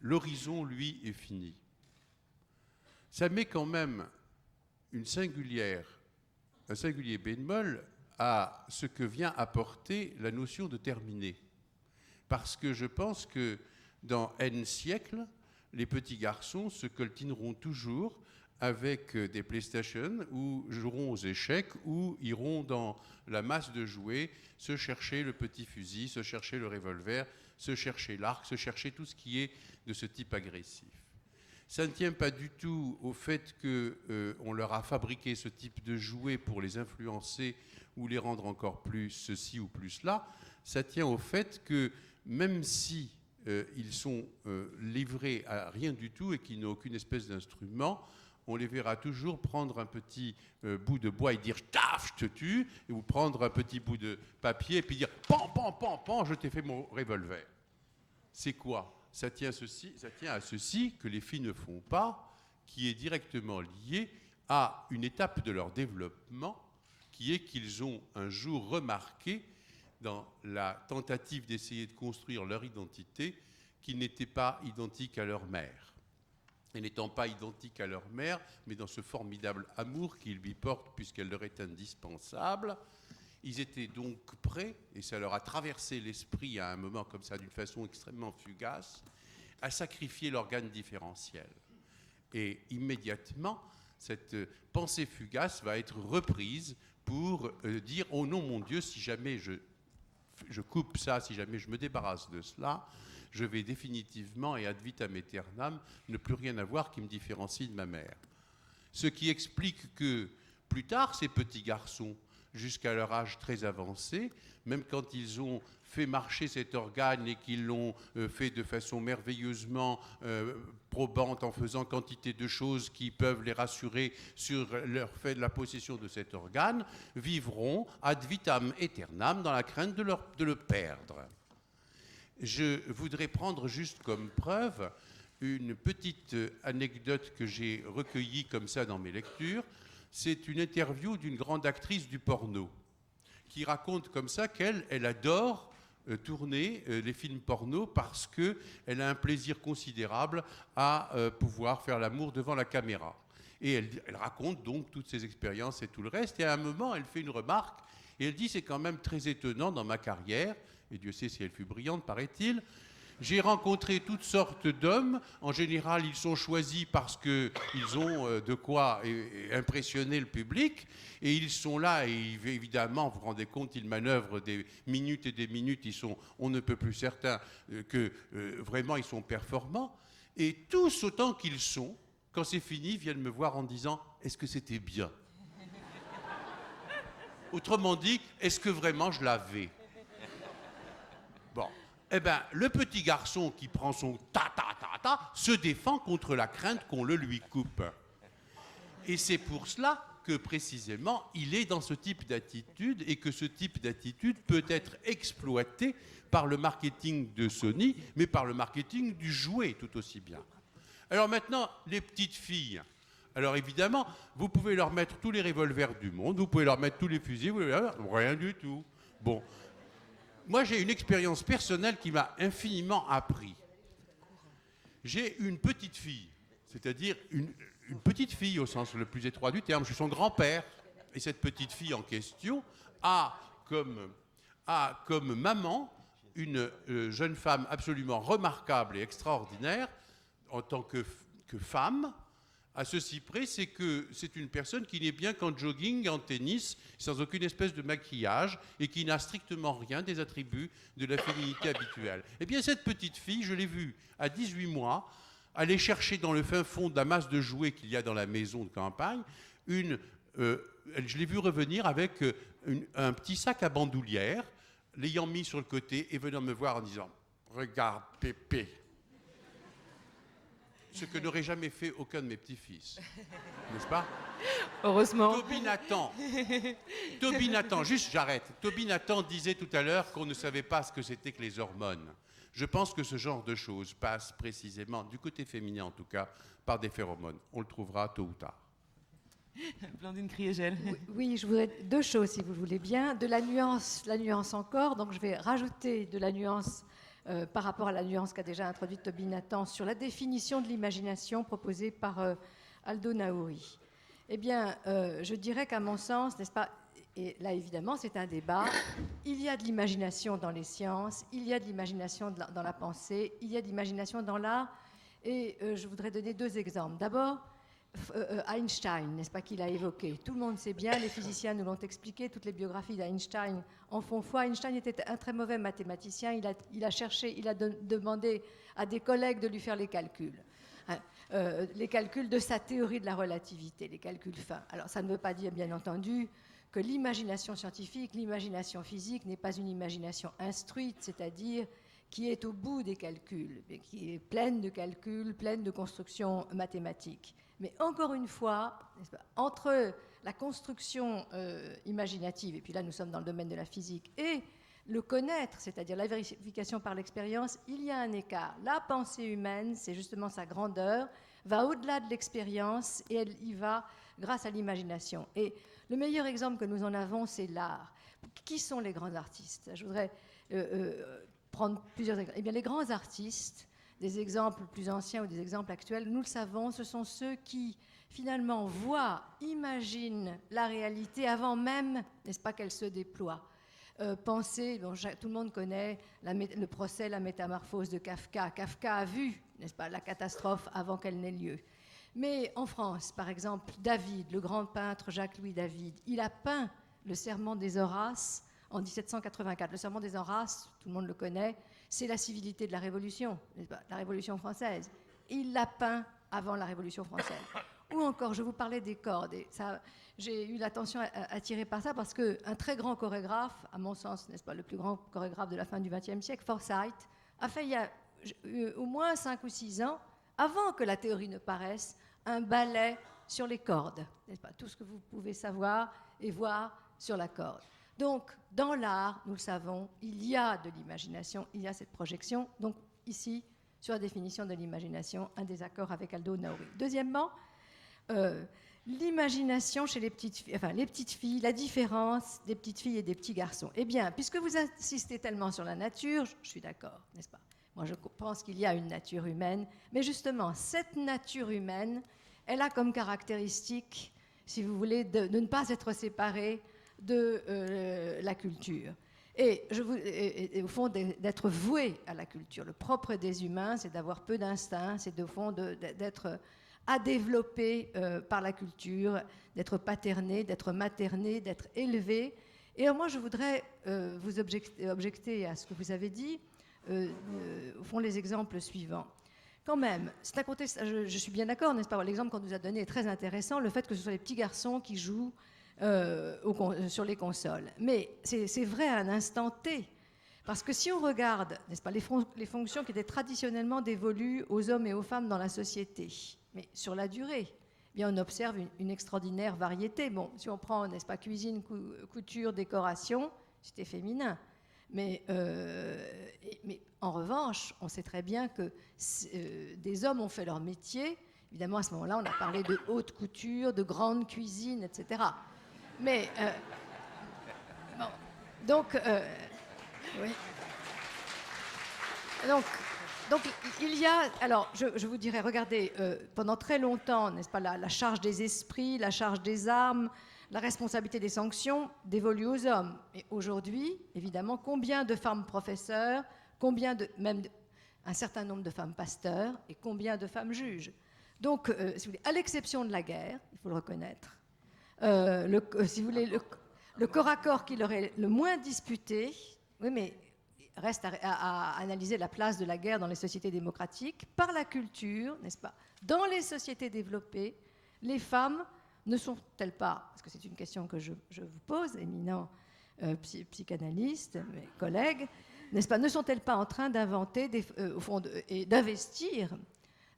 l'horizon, lui, est fini. Ça met quand même un singulier bémol à ce que vient apporter la notion de terminé. Parce que je pense que dans N siècles, les petits garçons se coltineront toujours avec des PlayStation, ou joueront aux échecs, ou iront dans la masse de jouets, se chercher le petit fusil, se chercher le revolver, se chercher l'arc, se chercher tout ce qui est de ce type agressif. Ça ne tient pas du tout au fait qu'on leur a fabriqué ce type de jouets pour les influencer ou les rendre encore plus ceci ou plus cela. Ça tient au fait que même si ils sont livrés à rien du tout et qu'ils n'ont aucune espèce d'instrument, on les verra toujours prendre un petit bout de bois et dire « taf, je te tue », ou prendre un petit bout de papier et puis dire « pan, pan, pan, pan, je t'ai fait mon revolver ». C'est quoi ? Ça tient à ceci que les filles ne font pas, qui est directement lié à une étape de leur développement, qui est qu'ils ont un jour remarqué, dans la tentative d'essayer de construire leur identité, qu'ils n'étaient pas identiques à leur mère. Et n'étant pas identiques à leur mère, mais dans ce formidable amour qu'ils lui portent puisqu'elle leur est indispensable, ils étaient donc prêts, et ça leur a traversé l'esprit à un moment comme ça, d'une façon extrêmement fugace, à sacrifier l'organe différentiel. Et immédiatement, cette pensée fugace va être reprise pour dire « Oh non, mon Dieu, si jamais je coupe ça, si jamais je me débarrasse de cela, je vais définitivement et ad vitam aeternam ne plus rien avoir qui me différencie de ma mère. » Ce qui explique que plus tard, ces petits garçons, jusqu'à leur âge très avancé, même quand ils ont fait marcher cet organe et qu'ils l'ont fait de façon merveilleusement probante en faisant quantité de choses qui peuvent les rassurer sur leur fait de la possession de cet organe, vivront ad vitam aeternam dans la crainte de le perdre. Je voudrais prendre juste comme preuve une petite anecdote que j'ai recueillie comme ça dans mes lectures. C'est une interview d'une grande actrice du porno qui raconte comme ça qu'elle adore tourner les films porno parce qu'elle a un plaisir considérable à pouvoir faire l'amour devant la caméra. Et elle raconte donc toutes ses expériences et tout le reste. Et à un moment, elle fait une remarque et elle dit « C'est quand même très étonnant dans ma carrière, et Dieu sait si elle fut brillante, paraît-il, j'ai rencontré toutes sortes d'hommes. En général, ils sont choisis parce qu'ils ont de quoi impressionner le public. Et ils sont là, et évidemment, vous vous rendez compte, ils manœuvrent des minutes et des minutes. On ne peut plus certains que vraiment ils sont performants. Et tous autant qu'ils sont, quand c'est fini, viennent me voir en disant « Est-ce que c'était bien ?» Autrement dit, est-ce que vraiment je l'avais ? Bon. Eh bien, le petit garçon qui prend son ta-ta-ta-ta se défend contre la crainte qu'on le lui coupe. Et c'est pour cela que précisément, il est dans ce type d'attitude et que ce type d'attitude peut être exploité par le marketing de Sony, mais par le marketing du jouet tout aussi bien. Alors maintenant, les petites filles. Alors évidemment, vous pouvez leur mettre tous les revolvers du monde, vous pouvez leur mettre tous les fusils, rien du tout. Bon, moi j'ai une expérience personnelle qui m'a infiniment appris. J'ai une petite fille, c'est-à-dire une petite fille au sens le plus étroit du terme. Je suis son grand-père. Et cette petite fille en question a comme maman une jeune femme absolument remarquable et extraordinaire en tant que femme. À ceci près, c'est que c'est une personne qui n'est bien qu'en jogging, en tennis, sans aucune espèce de maquillage et qui n'a strictement rien des attributs de la féminité habituelle. Eh bien, cette petite fille, je l'ai vue à 18 mois, aller chercher dans le fin fond de la masse de jouets qu'il y a dans la maison de campagne, je l'ai vue revenir avec un petit sac à bandoulière, l'ayant mis sur le côté et venant me voir en disant « Regarde, Pépé !» Ce que n'aurait jamais fait aucun de mes petits-fils. N'est-ce pas? Heureusement. Toby Nathan, juste j'arrête. Toby Nathan disait tout à l'heure qu'on ne savait pas ce que c'était que les hormones. Je pense que ce genre de choses passe précisément, du côté féminin en tout cas, par des phéromones. On le trouvera tôt ou tard. Blandine Kriegel. Oui, je voudrais deux choses, si vous le voulez bien. De la nuance encore. Donc, je vais rajouter de la nuance par rapport à la nuance qu'a déjà introduite Toby Nathan sur la définition de l'imagination proposée par Aldo Naouri. Eh bien, je dirais qu'à mon sens, n'est-ce pas, et là évidemment c'est un débat, il y a de l'imagination dans les sciences, il y a de l'imagination dans la pensée, il y a de l'imagination dans l'art, et je voudrais donner deux exemples. D'abord, Einstein, n'est-ce pas, qu'il a évoqué. Tout le monde sait bien, les physiciens nous l'ont expliqué, toutes les biographies d'Einstein en font foi. Einstein était un très mauvais mathématicien, il a demandé à des collègues de lui faire les calculs. Les calculs de sa théorie de la relativité, les calculs fins. Alors ça ne veut pas dire, bien entendu, que l'imagination scientifique, l'imagination physique n'est pas une imagination instruite, c'est-à-dire qui est au bout des calculs, mais qui est pleine de calculs, pleine de constructions mathématiques. Mais encore une fois, entre la construction imaginative, et puis là nous sommes dans le domaine de la physique, et le connaître, c'est-à-dire la vérification par l'expérience, il y a un écart. La pensée humaine, c'est justement sa grandeur, va au-delà de l'expérience et elle y va grâce à l'imagination. Et le meilleur exemple que nous en avons, c'est l'art. Qui sont les grands artistes? Je voudrais prendre plusieurs exemples. Eh bien, les grands artistes, des exemples plus anciens ou des exemples actuels, nous le savons, ce sont ceux qui, finalement, voient, imaginent la réalité avant même, n'est-ce pas, qu'elle se déploie. Pensez, tout le monde connaît le procès, la métamorphose de Kafka. Kafka a vu, n'est-ce pas, la catastrophe avant qu'elle n'ait lieu. Mais en France, par exemple, David, le grand peintre Jacques-Louis David, il a peint le Serment des Horaces en 1784. Le Serment des Horaces, tout le monde le connaît, c'est la civilité de la Révolution, n'est-ce pas, la Révolution française. Il l'a peint avant la Révolution française. Ou encore, je vous parlais des cordes. Et ça, j'ai eu l'attention attirée par ça parce qu'un très grand chorégraphe, à mon sens, n'est-ce pas, le plus grand chorégraphe de la fin du XXe siècle, Forsyth, a fait il y a au moins 5 ou 6 ans, avant que la théorie ne paraisse, un ballet sur les cordes. N'est-ce pas, tout ce que vous pouvez savoir et voir sur la corde. Donc, dans l'art, nous le savons, il y a de l'imagination, il y a cette projection. Donc, ici, sur la définition de l'imagination, un désaccord avec Aldo Naouri. Deuxièmement, l'imagination chez les petites filles, la différence des petites filles et des petits garçons. Eh bien, puisque vous insistez tellement sur la nature, je suis d'accord, n'est-ce pas? Moi, je pense qu'il y a une nature humaine, mais justement, cette nature humaine, elle a comme caractéristique, si vous voulez, de ne pas être séparée de la culture. Et au fond, d'être voué à la culture. Le propre des humains, c'est d'avoir peu d'instinct, c'est au fond d'être à développer par la culture, d'être paterné, d'être materné, d'être élevé. Et alors moi, je voudrais vous objecter à ce que vous avez dit, au fond, les exemples suivants. Quand même, c'est un contexte, je suis bien d'accord, n'est-ce pas? L'exemple qu'on nous a donné est très intéressant, le fait que ce soit les petits garçons qui jouent sur les consoles. Mais c'est vrai à un instant T. Parce que si on regarde, n'est-ce pas, les fonctions qui étaient traditionnellement dévolues aux hommes et aux femmes dans la société, mais sur la durée, eh bien, on observe une extraordinaire variété. Bon, si on prend, n'est-ce pas, cuisine, couture, décoration, c'était féminin. Mais en revanche, on sait très bien que des hommes ont fait leur métier. Évidemment, à ce moment-là, on a parlé de haute couture, de grande cuisine, etc. Mais, bon, donc, oui. Donc, il y a, alors je vous dirais, regardez, pendant très longtemps, n'est-ce pas, la charge des esprits, la charge des armes, la responsabilité des sanctions dévolue aux hommes. Et aujourd'hui, évidemment, combien de femmes professeurs, un certain nombre de femmes pasteurs et combien de femmes juges. Donc, si vous voulez, à l'exception de la guerre, il faut le reconnaître, si vous voulez, le corps à corps qui leur est le moins disputé, oui, mais reste à analyser la place de la guerre dans les sociétés démocratiques, par la culture, n'est-ce pas? Dans les sociétés développées, les femmes ne sont-elles pas, parce que c'est une question que je vous pose, éminent psychanalyste, mes collègues, n'est-ce pas, ne sont-elles pas en train d'inventer, au fond, et d'investir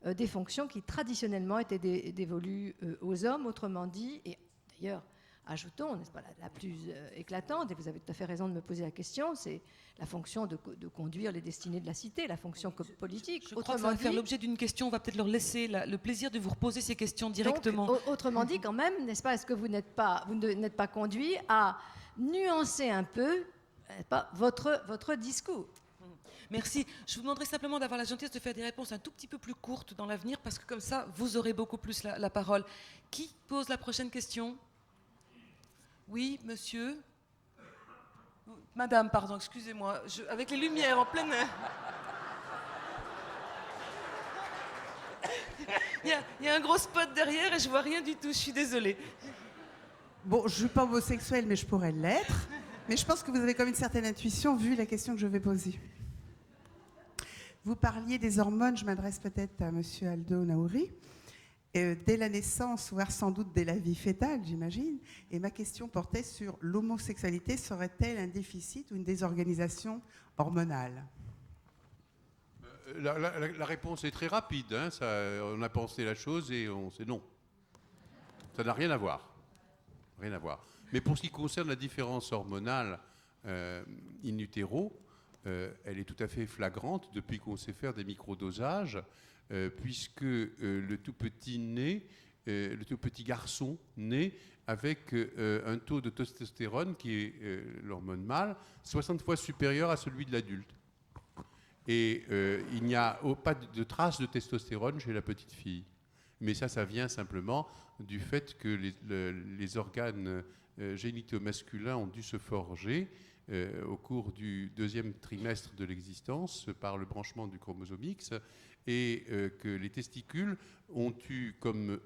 des fonctions qui traditionnellement étaient dévolues aux hommes, autrement dit, et d'ailleurs, ajoutons, n'est-ce pas, la plus éclatante, et vous avez tout à fait raison de me poser la question, c'est la fonction de conduire les destinées de la cité, la fonction politique. Je crois que ça va faire l'objet d'une question, on va peut-être leur laisser le plaisir de vous reposer ces questions directement. Donc, autrement dit, quand même, n'est-ce pas, est-ce que vous n'êtes pas conduit à nuancer un peu, n'est-ce pas, votre discours? Merci. Je vous demanderai simplement d'avoir la gentillesse de faire des réponses un tout petit peu plus courtes dans l'avenir, parce que comme ça, vous aurez beaucoup plus la parole. Qui pose la prochaine question? Oui, monsieur. Madame, pardon, excusez-moi. Avec les lumières en plein air. Il y a un gros spot derrière et je vois rien du tout. Je suis désolée. Bon, je ne suis pas homosexuelle, mais je pourrais l'être. Mais je pense que vous avez comme une certaine intuition vu la question que je vais poser. Vous parliez des hormones, je m'adresse peut-être à monsieur Aldo Naouri. Dès la naissance, voire sans doute dès la vie fétale, j'imagine. Et ma question portait sur l'homosexualité. Serait-elle un déficit ou une désorganisation hormonale? La réponse est très rapide. Hein, on a pensé la chose et on sait non. Ça n'a rien à voir. Rien à voir. Mais pour ce qui concerne la différence hormonale in utero, elle est tout à fait flagrante depuis qu'on sait faire des microdosages. Puisque le tout petit garçon naît avec un taux de testostérone qui est l'hormone mâle 60 fois supérieur à celui de l'adulte. Et il n'y a pas de trace de testostérone chez la petite fille. Mais ça vient simplement du fait que les organes génitaux masculins ont dû se forger au cours du deuxième trimestre de l'existence par le branchement du chromosome X, et que les testicules ont eu comme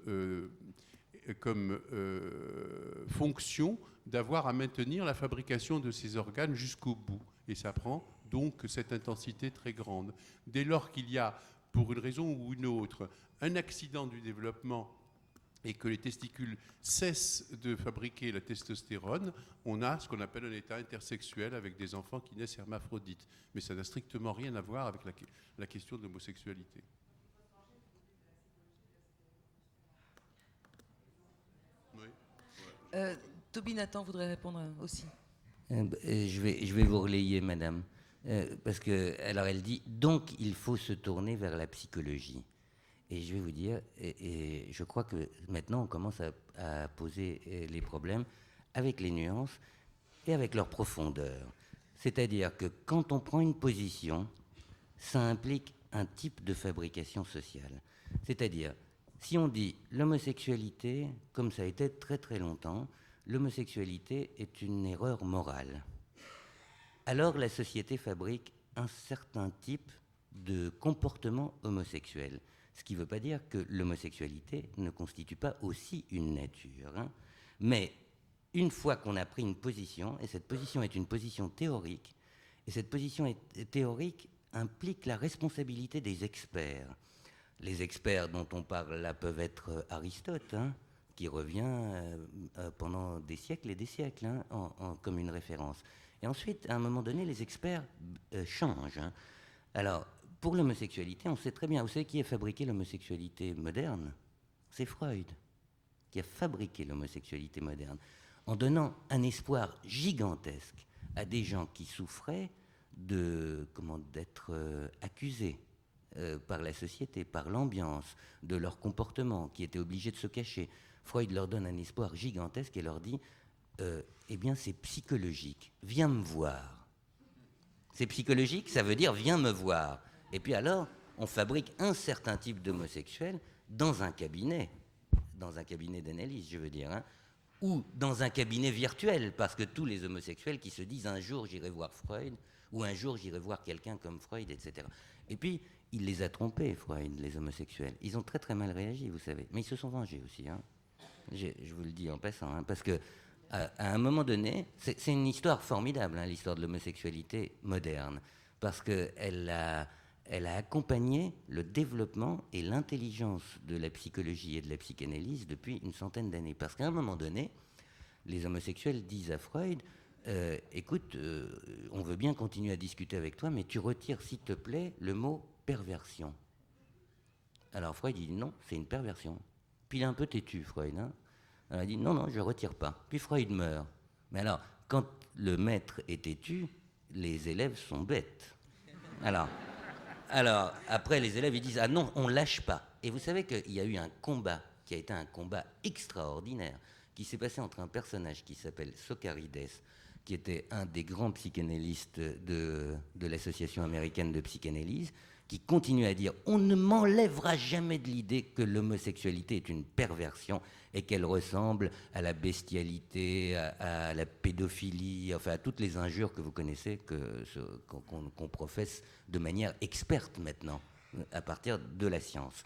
fonction d'avoir à maintenir la fabrication de ces organes jusqu'au bout. Et ça prend donc cette intensité très grande. Dès lors qu'il y a, pour une raison ou une autre, un accident du développement et que les testicules cessent de fabriquer la testostérone, on a ce qu'on appelle un état intersexuel avec des enfants qui naissent hermaphrodites. Mais ça n'a strictement rien à voir avec la question de l'homosexualité. Oui. Toby Nathan voudrait répondre aussi. Je vais vous relayer, madame. Parce que, alors elle dit, donc il faut se tourner vers la psychologie. Et je vais vous dire, et je crois que maintenant on commence à poser les problèmes avec les nuances et avec leur profondeur. C'est-à-dire que quand on prend une position, ça implique un type de fabrication sociale. C'est-à-dire, si on dit l'homosexualité, comme ça a été très très longtemps, l'homosexualité est une erreur morale. Alors la société fabrique un certain type de comportement homosexuel. Ce qui ne veut pas dire que l'homosexualité ne constitue pas aussi une nature. Hein. Mais une fois qu'on a pris une position, et cette position est une position théorique, et cette position théorique implique la responsabilité des experts. Les experts dont on parle là peuvent être Aristote, hein, qui revient pendant des siècles et des siècles hein, comme une référence. Et ensuite, à un moment donné, les experts changent. Hein. Alors, pour l'homosexualité, on sait très bien. Vous savez qui a fabriqué l'homosexualité moderne? C'est Freud. qui a fabriqué l'homosexualité moderne, en donnant un espoir gigantesque à des gens qui souffraient d'être accusés par la société, par l'ambiance, de leur comportement, qui étaient obligés de se cacher. Freud leur donne un espoir gigantesque et leur dit eh bien, c'est psychologique, viens me voir. C'est psychologique, ça veut dire viens me voir. Et puis alors, on fabrique un certain type d'homosexuel dans un cabinet d'analyse, je veux dire, hein, ou dans un cabinet virtuel, parce que tous les homosexuels qui se disent un jour j'irai voir Freud, ou un jour j'irai voir quelqu'un comme Freud, etc. Et puis, il les a trompés, Freud, les homosexuels. Ils ont très très mal réagi, vous savez. Mais ils se sont vengés aussi, hein. Je vous le dis en passant, hein, parce que à un moment donné, c'est une histoire formidable, hein, l'histoire de l'homosexualité moderne, parce qu'elle a accompagné le développement et l'intelligence de la psychologie et de la psychanalyse depuis une centaine d'années. Parce qu'à un moment donné, les homosexuels disent à Freud, écoute, on veut bien continuer à discuter avec toi, mais tu retires, s'il te plaît, le mot perversion. Alors Freud dit non, c'est une perversion. Puis il est un peu têtu, Freud, hein. Alors il dit non, je ne retire pas. Puis Freud meurt. Mais alors, quand le maître est têtu, les élèves sont bêtes. Alors, après, les élèves, ils disent « Ah non, on lâche pas ». Et vous savez qu'il y a eu un combat, qui a été un combat extraordinaire, qui s'est passé entre un personnage qui s'appelle Socarides, qui était un des grands psychanalystes de l'Association américaine de psychanalyse, qui continue à dire « On ne m'enlèvera jamais de l'idée que l'homosexualité est une perversion et qu'elle ressemble à la bestialité, à la pédophilie, enfin à toutes les injures que vous connaissez, qu'on professe de manière experte maintenant, à partir de la science. »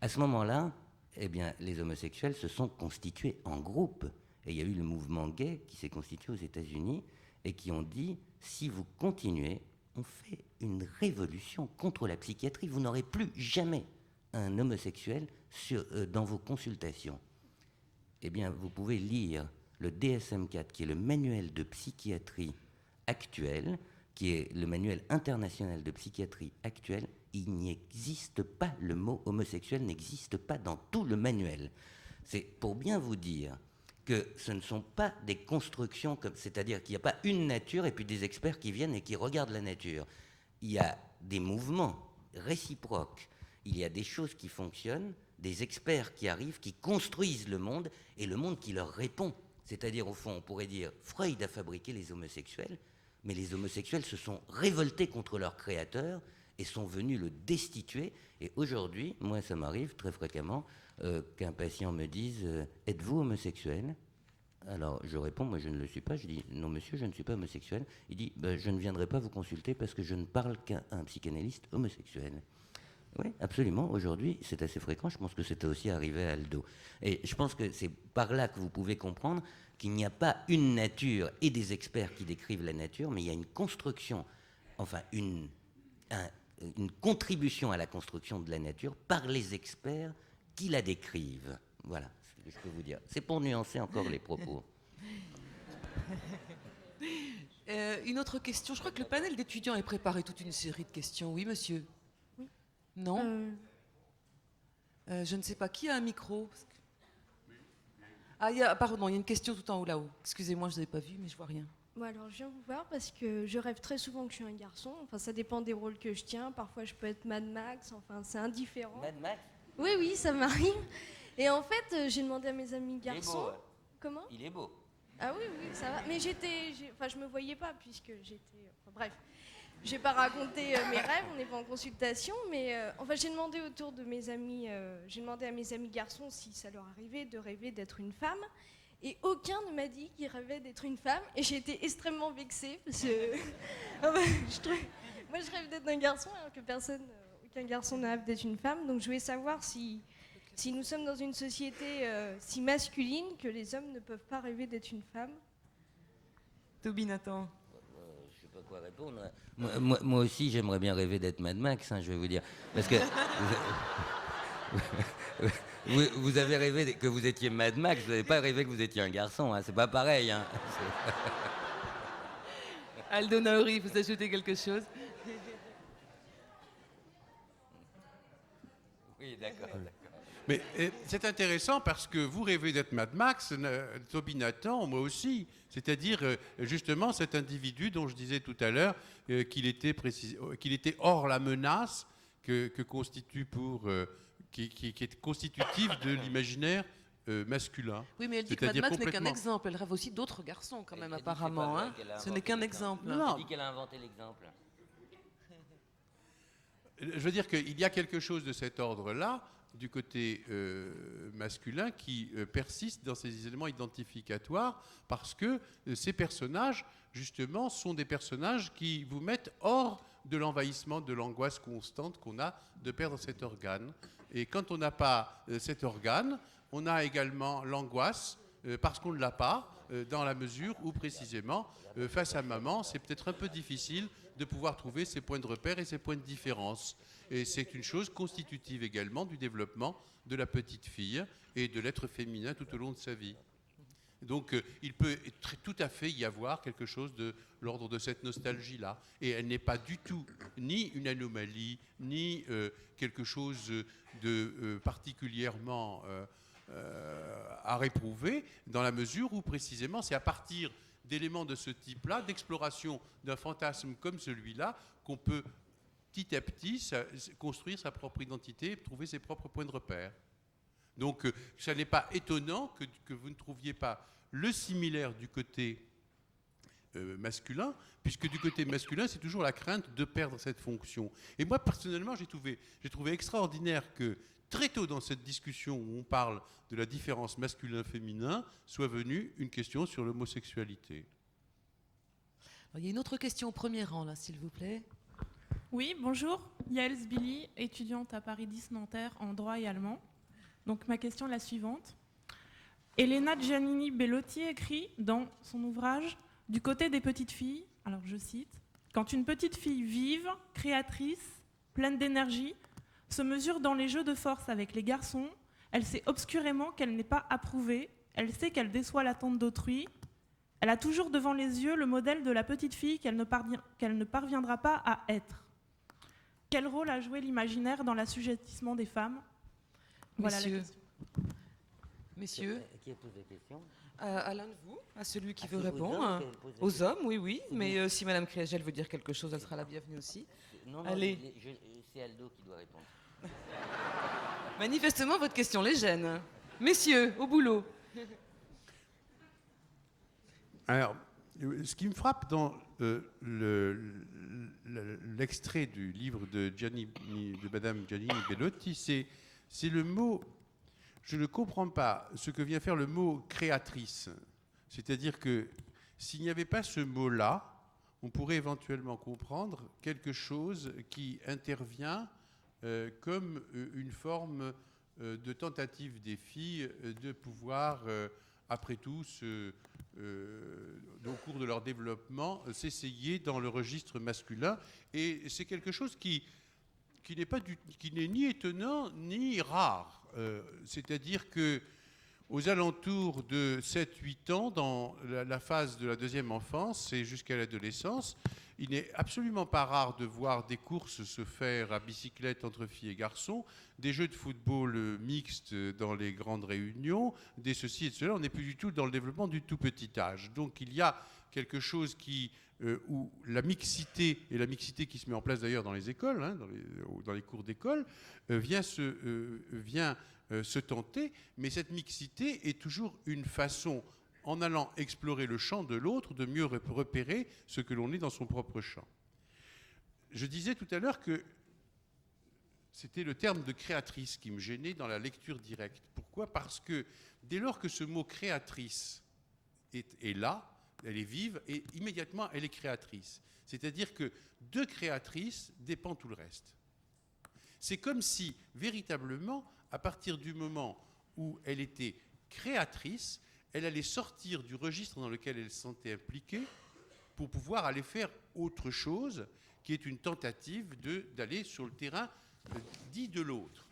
À ce moment-là, eh bien, les homosexuels se sont constitués en groupe. Et il y a eu le mouvement gay qui s'est constitué aux États-Unis et qui ont dit « Si vous continuez, on fait une révolution contre la psychiatrie. Vous n'aurez plus jamais un homosexuel dans vos consultations. » Eh bien, vous pouvez lire le DSM-4, qui est le manuel de psychiatrie actuel, qui est le manuel international de psychiatrie actuel. Il n'existe pas, le mot homosexuel n'existe pas dans tout le manuel. C'est pour bien vous dire que ce ne sont pas des constructions, c'est-à-dire qu'il n'y a pas une nature et puis des experts qui viennent et qui regardent la nature. Il y a des mouvements réciproques, il y a des choses qui fonctionnent, des experts qui arrivent, qui construisent le monde, et le monde qui leur répond. C'est-à-dire, au fond, on pourrait dire, Freud a fabriqué les homosexuels, mais les homosexuels se sont révoltés contre leur créateur et sont venus le destituer. Et aujourd'hui, moi, ça m'arrive très fréquemment qu'un patient me dise « Êtes-vous homosexuel ?» Alors, je réponds « Moi, je ne le suis pas. » Je dis « Non, monsieur, je ne suis pas homosexuel. » Il dit « Je ne viendrai pas vous consulter parce que je ne parle qu'à un psychanalyste homosexuel. » Oui, absolument. Aujourd'hui, c'est assez fréquent. Je pense que c'était aussi arrivé à Aldo. Et je pense que c'est par là que vous pouvez comprendre qu'il n'y a pas une nature et des experts qui décrivent la nature, mais il y a une construction, enfin une contribution à la construction de la nature par les experts qui la décrivent. Voilà ce que je peux vous dire. C'est pour nuancer encore les propos. Une autre question. Je crois que le panel d'étudiants a préparé toute une série de questions. Oui, monsieur? Oui. Non je ne sais pas. Qui a un micro? Pardon, il y a une question tout en haut là-haut. Excusez-moi, je ne vous avais pas vu, mais je vois rien. Bon, alors, je viens vous voir parce que je rêve très souvent que je suis un garçon. Enfin, ça dépend des rôles que je tiens. Parfois, je peux être Mad Max. Enfin, c'est indifférent. Mad Max? Oui, ça m'arrive. Et en fait, j'ai demandé à mes amis garçons. Il est beau, hein. Comment? Il est beau. Ah oui, ça va. Mais je me voyais pas puisque j'étais. Enfin, bref. Je vais pas raconter mes rêves, on n'est pas en consultation, mais j'ai demandé autour de mes amis, j'ai demandé à mes amis garçons si ça leur arrivait de rêver d'être une femme, et aucun ne m'a dit qu'il rêvait d'être une femme, et j'ai été extrêmement vexée parce que moi je rêve d'être un garçon alors que aucun garçon ne rêve d'être une femme, donc je voulais savoir si nous sommes dans une société si masculine que les hommes ne peuvent pas rêver d'être une femme. Toby Nathan. Je sais pas quoi répondre. Moi aussi, j'aimerais bien rêver d'être Mad Max, hein, je vais vous dire. Parce que vous avez rêvé que vous étiez Mad Max, vous n'avez pas rêvé que vous étiez un garçon, hein, c'est pas pareil. Hein. Aldo Naori, vous ajoutez quelque chose? Oui, d'accord. Mais c'est intéressant parce que vous rêvez d'être Mad Max, Toby Nathan, moi aussi. C'est-à-dire, justement, cet individu dont je disais tout à l'heure qu'il était hors la menace que constitue qui est constitutive de l'imaginaire masculin. Oui, mais elle dit que Mad Max n'est qu'un exemple. Elle rêve aussi d'autres garçons, quand même, apparemment. Hein. Ce n'est qu'un exemple. Elle dit qu'elle a inventé l'exemple. Je veux dire qu'il y a quelque chose de cet ordre-là, du côté masculin, qui persiste dans ces éléments identificatoires, parce que ces personnages, justement, sont des personnages qui vous mettent hors de l'envahissement, de l'angoisse constante qu'on a de perdre cet organe. Et quand on n'a pas cet organe, on a également l'angoisse, parce qu'on ne l'a pas, dans la mesure où, précisément, face à maman, c'est peut-être un peu difficile de pouvoir trouver ses points de repère et ses points de différence. Et c'est une chose constitutive également du développement de la petite fille et de l'être féminin tout au long de sa vie. Donc il peut tout à fait y avoir quelque chose de l'ordre de cette nostalgie-là. Et elle n'est pas du tout ni une anomalie, ni quelque chose de particulièrement à réprouver, dans la mesure où précisément c'est à partir d'éléments de ce type-là, d'exploration d'un fantasme comme celui-là, qu'on peut petit à petit construire sa propre identité, trouver ses propres points de repère. Donc, ça n'est pas étonnant que vous ne trouviez pas le similaire du côté masculin, puisque du côté masculin, c'est toujours la crainte de perdre cette fonction. Et moi, personnellement, j'ai trouvé extraordinaire que très tôt dans cette discussion où on parle de la différence masculin-féminin, soit venue une question sur l'homosexualité. Il y a une autre question au premier rang, là, s'il vous plaît. Oui, bonjour. Yael Zbili, étudiante à Paris 10 Nanterre en droit et allemand. Donc ma question est la suivante. Elena Giannini Bellotti écrit dans son ouvrage « Du côté des petites filles », alors je cite, « Quand une petite fille vive, créatrice, pleine d'énergie, se mesure dans les jeux de force avec les garçons, elle sait obscurément qu'elle n'est pas approuvée, elle sait qu'elle déçoit l'attente d'autrui, elle a toujours devant les yeux le modèle de la petite fille qu'elle ne parviendra pas à être. Quel rôle a joué l'imaginaire dans l'assujettissement des femmes ? Voilà la question. Messieurs, qui a posé la question ? À l'un de vous, à celui qui veut répondre. Aux hommes, oui. Mais si Madame Kriagel veut dire quelque chose, elle sera la bienvenue aussi. Non, allez. C'est Aldo qui doit répondre. Manifestement, votre question les gêne. Messieurs, au boulot. Alors, ce qui me frappe dans l'extrait du livre de Madame Giannini Bellotti, c'est le mot. Je ne comprends pas ce que vient faire le mot créatrice. C'est-à-dire que s'il n'y avait pas ce mot-là, on pourrait éventuellement comprendre quelque chose qui intervient comme une forme de tentative des filles de pouvoir, après tout, au cours de leur développement, s'essayer dans le registre masculin. Et c'est quelque chose qui n'est ni étonnant ni rare. C'est-à-dire que aux alentours de 7-8 ans, dans la phase de la deuxième enfance et jusqu'à l'adolescence, il n'est absolument pas rare de voir des courses se faire à bicyclette entre filles et garçons, des jeux de football mixtes dans les grandes réunions, des ceci et de cela. On n'est plus du tout dans le développement du tout petit âge. Donc il y a quelque chose où la mixité, et la mixité qui se met en place d'ailleurs dans les écoles, hein, dans les cours d'école, vient se tenter, mais cette mixité est toujours une façon, en allant explorer le champ de l'autre, de mieux repérer ce que l'on est dans son propre champ. Je disais tout à l'heure que c'était le terme de créatrice qui me gênait dans la lecture directe. Pourquoi ? Parce que dès lors que ce mot créatrice est là, elle est vive, et immédiatement elle est créatrice. C'est-à-dire que de créatrice dépend tout le reste. C'est comme si, véritablement, à partir du moment où elle était créatrice, elle allait sortir du registre dans lequel elle se sentait impliquée pour pouvoir aller faire autre chose, qui est une tentative d'aller sur le terrain dit de l'autre.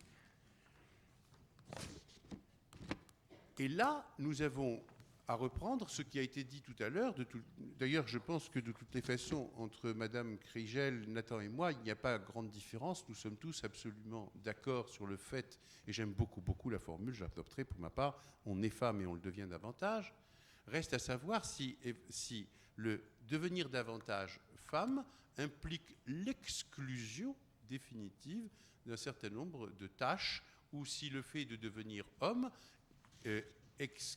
Et là, nous avons à reprendre ce qui a été dit tout à l'heure. D'ailleurs, je pense que de toutes les façons, entre Madame Kriegel, Nathan et moi, il n'y a pas grande différence. Nous sommes tous absolument d'accord sur le fait, et j'aime beaucoup, beaucoup la formule, j'adopterai pour ma part, on est femme et on le devient davantage. Reste à savoir si le devenir davantage femme implique l'exclusion définitive d'un certain nombre de tâches, ou si le fait de devenir homme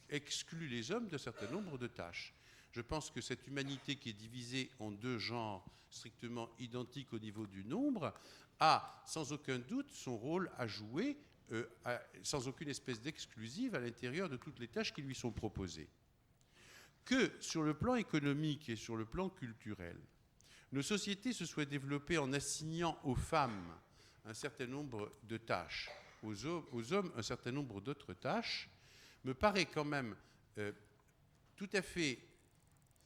exclut les hommes d'un certain nombre de tâches. Je pense que cette humanité qui est divisée en deux genres strictement identiques au niveau du nombre a sans aucun doute son rôle à jouer, sans aucune espèce d'exclusive à l'intérieur de toutes les tâches qui lui sont proposées. Que sur le plan économique et sur le plan culturel, nos sociétés se soient développées en assignant aux femmes un certain nombre de tâches, aux hommes un certain nombre d'autres tâches, me paraît quand même tout à fait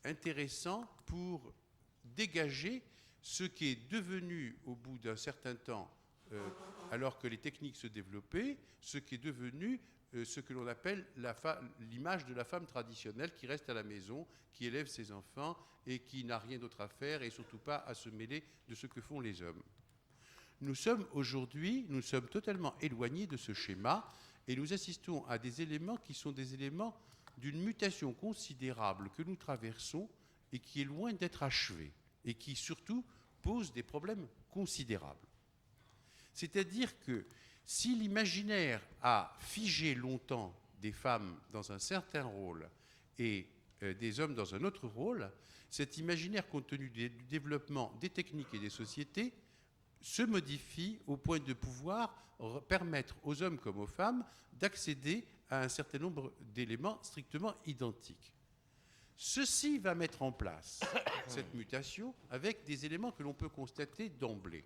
intéressant pour dégager ce qui est devenu au bout d'un certain temps, alors que les techniques se développaient, ce qui est devenu ce que l'on appelle l'image de la femme traditionnelle qui reste à la maison, qui élève ses enfants et qui n'a rien d'autre à faire et surtout pas à se mêler de ce que font les hommes. Nous sommes totalement éloignés de ce schéma et nous assistons à des éléments qui sont des éléments d'une mutation considérable que nous traversons et qui est loin d'être achevée et qui surtout pose des problèmes considérables. C'est-à-dire que si l'imaginaire a figé longtemps des femmes dans un certain rôle et des hommes dans un autre rôle, cet imaginaire, compte tenu du développement des techniques et des sociétés, se modifie au point de pouvoir permettre aux hommes comme aux femmes d'accéder à un certain nombre d'éléments strictement identiques. Ceci va mettre en place cette mutation avec des éléments que l'on peut constater d'emblée.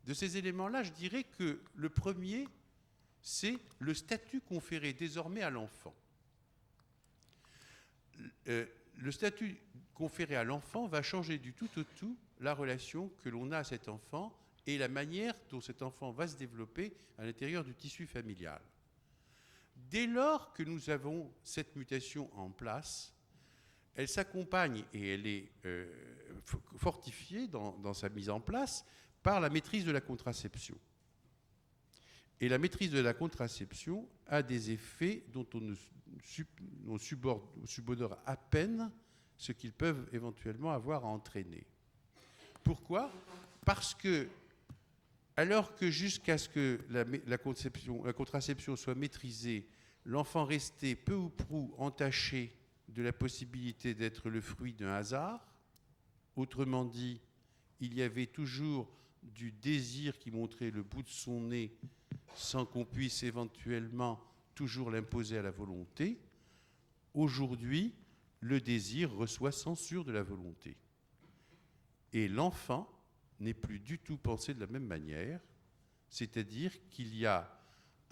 De ces éléments-là, je dirais que le premier, c'est le statut conféré désormais à l'enfant. Le statut conféré à l'enfant va changer du tout au tout la relation que l'on a à cet enfant et la manière dont cet enfant va se développer à l'intérieur du tissu familial. Dès lors que nous avons cette mutation en place, elle s'accompagne et elle est fortifiée dans sa mise en place par la maîtrise de la contraception. Et la maîtrise de la contraception a des effets dont on subodore à peine ce qu'ils peuvent éventuellement avoir à entraîner. Pourquoi ? Parce que, alors que jusqu'à ce que la contraception soit maîtrisée, l'enfant restait peu ou prou entaché de la possibilité d'être le fruit d'un hasard, autrement dit, il y avait toujours du désir qui montrait le bout de son nez sans qu'on puisse éventuellement toujours l'imposer à la volonté. Aujourd'hui, le désir reçoit censure de la volonté. Et l'enfant n'est plus du tout pensé de la même manière, c'est-à-dire qu'il y a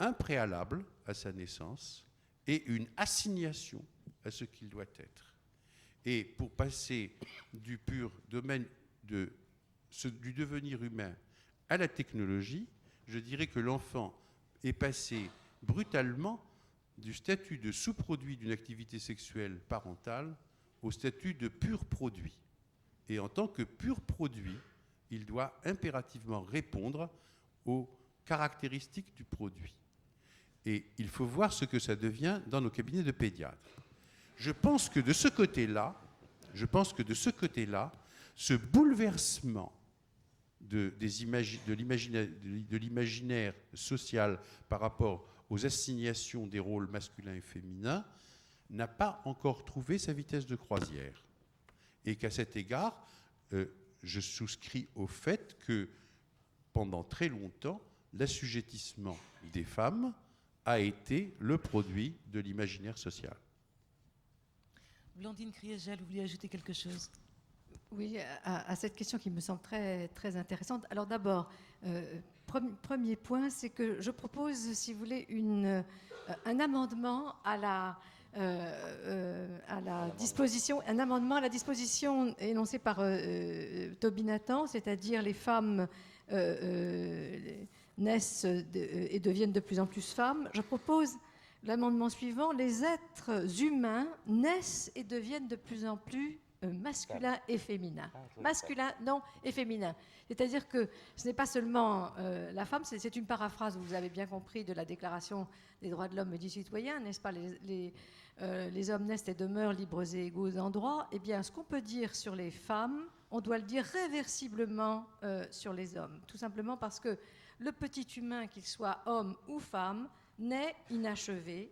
un préalable à sa naissance et une assignation à ce qu'il doit être. Et pour passer du pur domaine du devenir humain à la technologie, je dirais que l'enfant est passé brutalement du statut de sous-produit d'une activité sexuelle parentale au statut de pur produit. Et en tant que pur produit, il doit impérativement répondre aux caractéristiques du produit. Et il faut voir ce que ça devient dans nos cabinets de pédiatres. Je pense que de ce côté-là, ce bouleversement de l'imaginaire social par rapport aux assignations des rôles masculins et féminins n'a pas encore trouvé sa vitesse de croisière. Et qu'à cet égard, je souscris au fait que pendant très longtemps, l'assujettissement des femmes a été le produit de l'imaginaire social. Blandine Kriegel, vous vouliez ajouter quelque chose ? Oui, à cette question qui me semble très, très intéressante. Alors d'abord, premier point, c'est que je propose, si vous voulez, un amendement à la disposition énoncée par Toby Nathan, c'est-à-dire les femmes naissent et deviennent de plus en plus femmes. Je propose l'amendement suivant, les êtres humains naissent et deviennent de plus en plus masculins et féminins. Masculin, non, et féminin. C'est-à-dire que ce n'est pas seulement la femme, c'est une paraphrase, vous avez bien compris, de la Déclaration des droits de l'homme et du citoyen, n'est-ce pas? Les hommes naissent et demeurent libres et égaux en droit. Eh bien, ce qu'on peut dire sur les femmes, on doit le dire réversiblement sur les hommes. Tout simplement parce que le petit humain, qu'il soit homme ou femme, naît inachevé.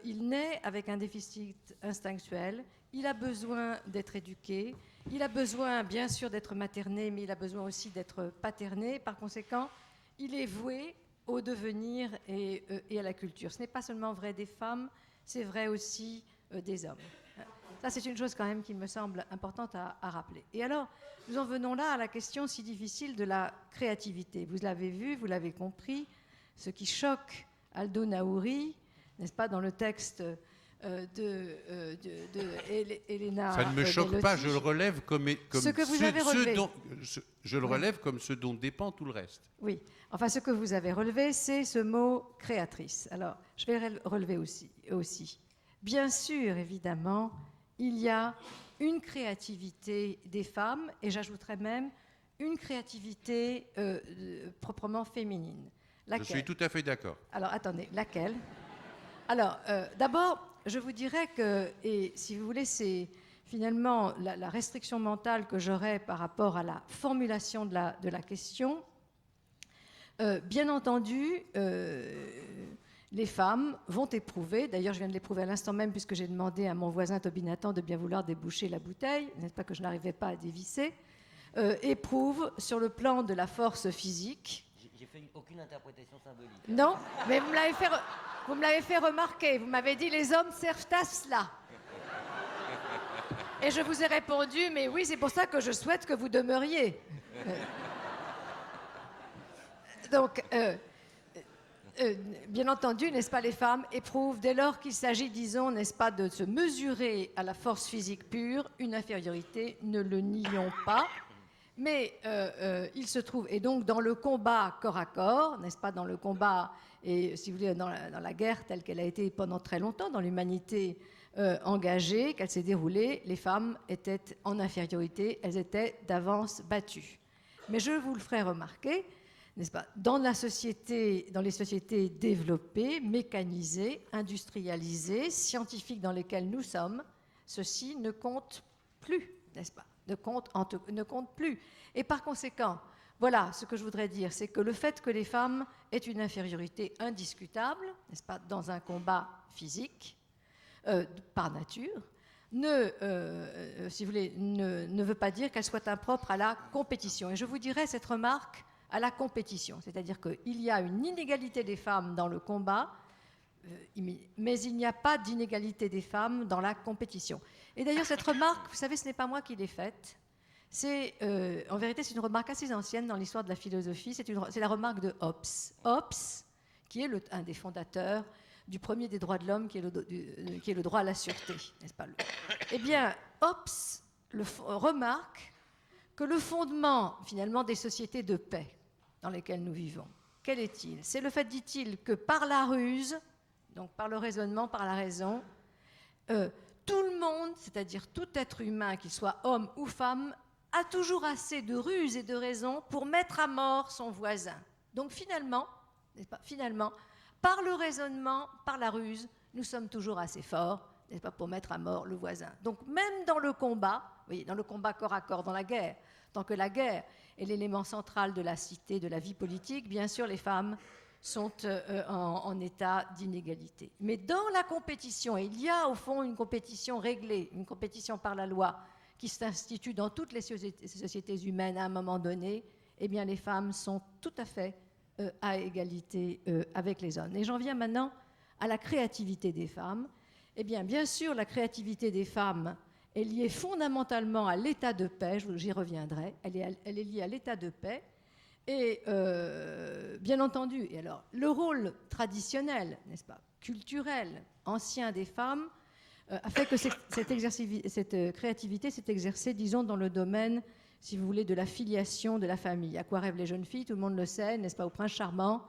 Il naît avec un déficit instinctuel. Il a besoin d'être éduqué. Il a besoin, bien sûr, d'être materné, mais il a besoin aussi d'être paterné. Par conséquent, il est voué au devenir et à la culture. Ce n'est pas seulement vrai des femmes, c'est vrai aussi des hommes. Ça, c'est une chose quand même qui me semble importante à rappeler. Et alors, nous en venons là à la question si difficile de la créativité. Vous l'avez vu, vous l'avez compris, ce qui choque Aldo Naouri, n'est-ce pas, dans le texte de Elena. Ça ne me choque pas, je le relève comme ce que vous avez relevé. Je le relève comme ce dont dépend tout le reste. Oui, enfin ce que vous avez relevé, c'est ce mot créatrice. Alors, je vais le relever aussi. Bien sûr, évidemment, il y a une créativité des femmes, et j'ajouterais même une créativité proprement féminine. Laquelle? Je suis tout à fait d'accord. Alors, attendez, laquelle? Alors, d'abord, je vous dirais que, et si vous voulez, c'est finalement la restriction mentale que j'aurais par rapport à la formulation de la question. Bien entendu, les femmes vont éprouver, d'ailleurs je viens de l'éprouver à l'instant même puisque j'ai demandé à mon voisin Toby Nathan de bien vouloir déboucher la bouteille, n'est-ce pas, que je n'arrivais pas à dévisser, éprouvent sur le plan de la force physique. J'ai fait aucune interprétation symbolique. Non, mais vous me l'avez fait remarquer. Vous m'avez dit les hommes servent à cela. Et je vous ai répondu, mais oui, c'est pour ça que je souhaite que vous demeuriez. Donc, bien entendu, n'est-ce pas, les femmes éprouvent, dès lors qu'il s'agit, disons, n'est-ce pas, de se mesurer à la force physique pure, une infériorité, ne le nions pas. Mais il se trouve, et donc dans le combat corps à corps, n'est-ce pas, dans le combat, et si vous voulez, dans la guerre telle qu'elle a été pendant très longtemps, dans l'humanité engagée, qu'elle s'est déroulée, les femmes étaient en infériorité, elles étaient d'avance battues. Mais je vous le ferai remarquer, n'est-ce pas, dans les sociétés développées, mécanisées, industrialisées, scientifiques dans lesquelles nous sommes, ceci ne compte plus, n'est-ce pas? Ne compte plus. Et par conséquent, voilà ce que je voudrais dire, c'est que le fait que les femmes aient une infériorité indiscutable, n'est-ce pas, dans un combat physique, par nature, si vous voulez, ne veut pas dire qu'elles soient impropres à la compétition. Et je vous dirais cette remarque à la compétition, c'est-à-dire qu'il y a une inégalité des femmes dans le combat, mais il n'y a pas d'inégalité des femmes dans la compétition. Et d'ailleurs, cette remarque, vous savez, ce n'est pas moi qui l'ai faite. En vérité, c'est une remarque assez ancienne dans l'histoire de la philosophie. C'est la remarque de Hobbes. Hobbes, qui est un des fondateurs du premier des droits de l'homme, qui est le droit à la sûreté, n'est-ce pas? Eh bien, Hobbes remarque que le fondement, finalement, des sociétés de paix dans lesquelles nous vivons, quel est-il? C'est le fait, dit-il, que par la ruse, donc par le raisonnement, par la raison, tout le monde, c'est-à-dire tout être humain, qu'il soit homme ou femme, a toujours assez de ruse et de raison pour mettre à mort son voisin. Donc finalement, n'est-ce pas, finalement, par le raisonnement, par la ruse, nous sommes toujours assez forts, n'est-ce pas, pour mettre à mort le voisin. Donc même dans le combat, vous voyez, dans le combat corps à corps, dans la guerre, tant que la guerre est l'élément central de la cité, de la vie politique, bien sûr les femmes sont en état d'inégalité. Mais dans la compétition, et il y a au fond une compétition réglée, une compétition par la loi qui s'institue dans toutes les sociétés humaines à un moment donné, eh bien les femmes sont tout à fait à égalité avec les hommes. Et j'en viens maintenant à la créativité des femmes. Eh bien, bien sûr, la créativité des femmes est liée fondamentalement à l'état de paix, j'y reviendrai, elle est liée à l'état de paix. Et bien entendu, et alors, le rôle traditionnel, n'est-ce pas, culturel, ancien des femmes, a fait que cette créativité s'est exercée, disons, dans le domaine, si vous voulez, de la filiation de la famille. À quoi rêvent les jeunes filles? Tout le monde le sait, n'est-ce pas, au prince charmant,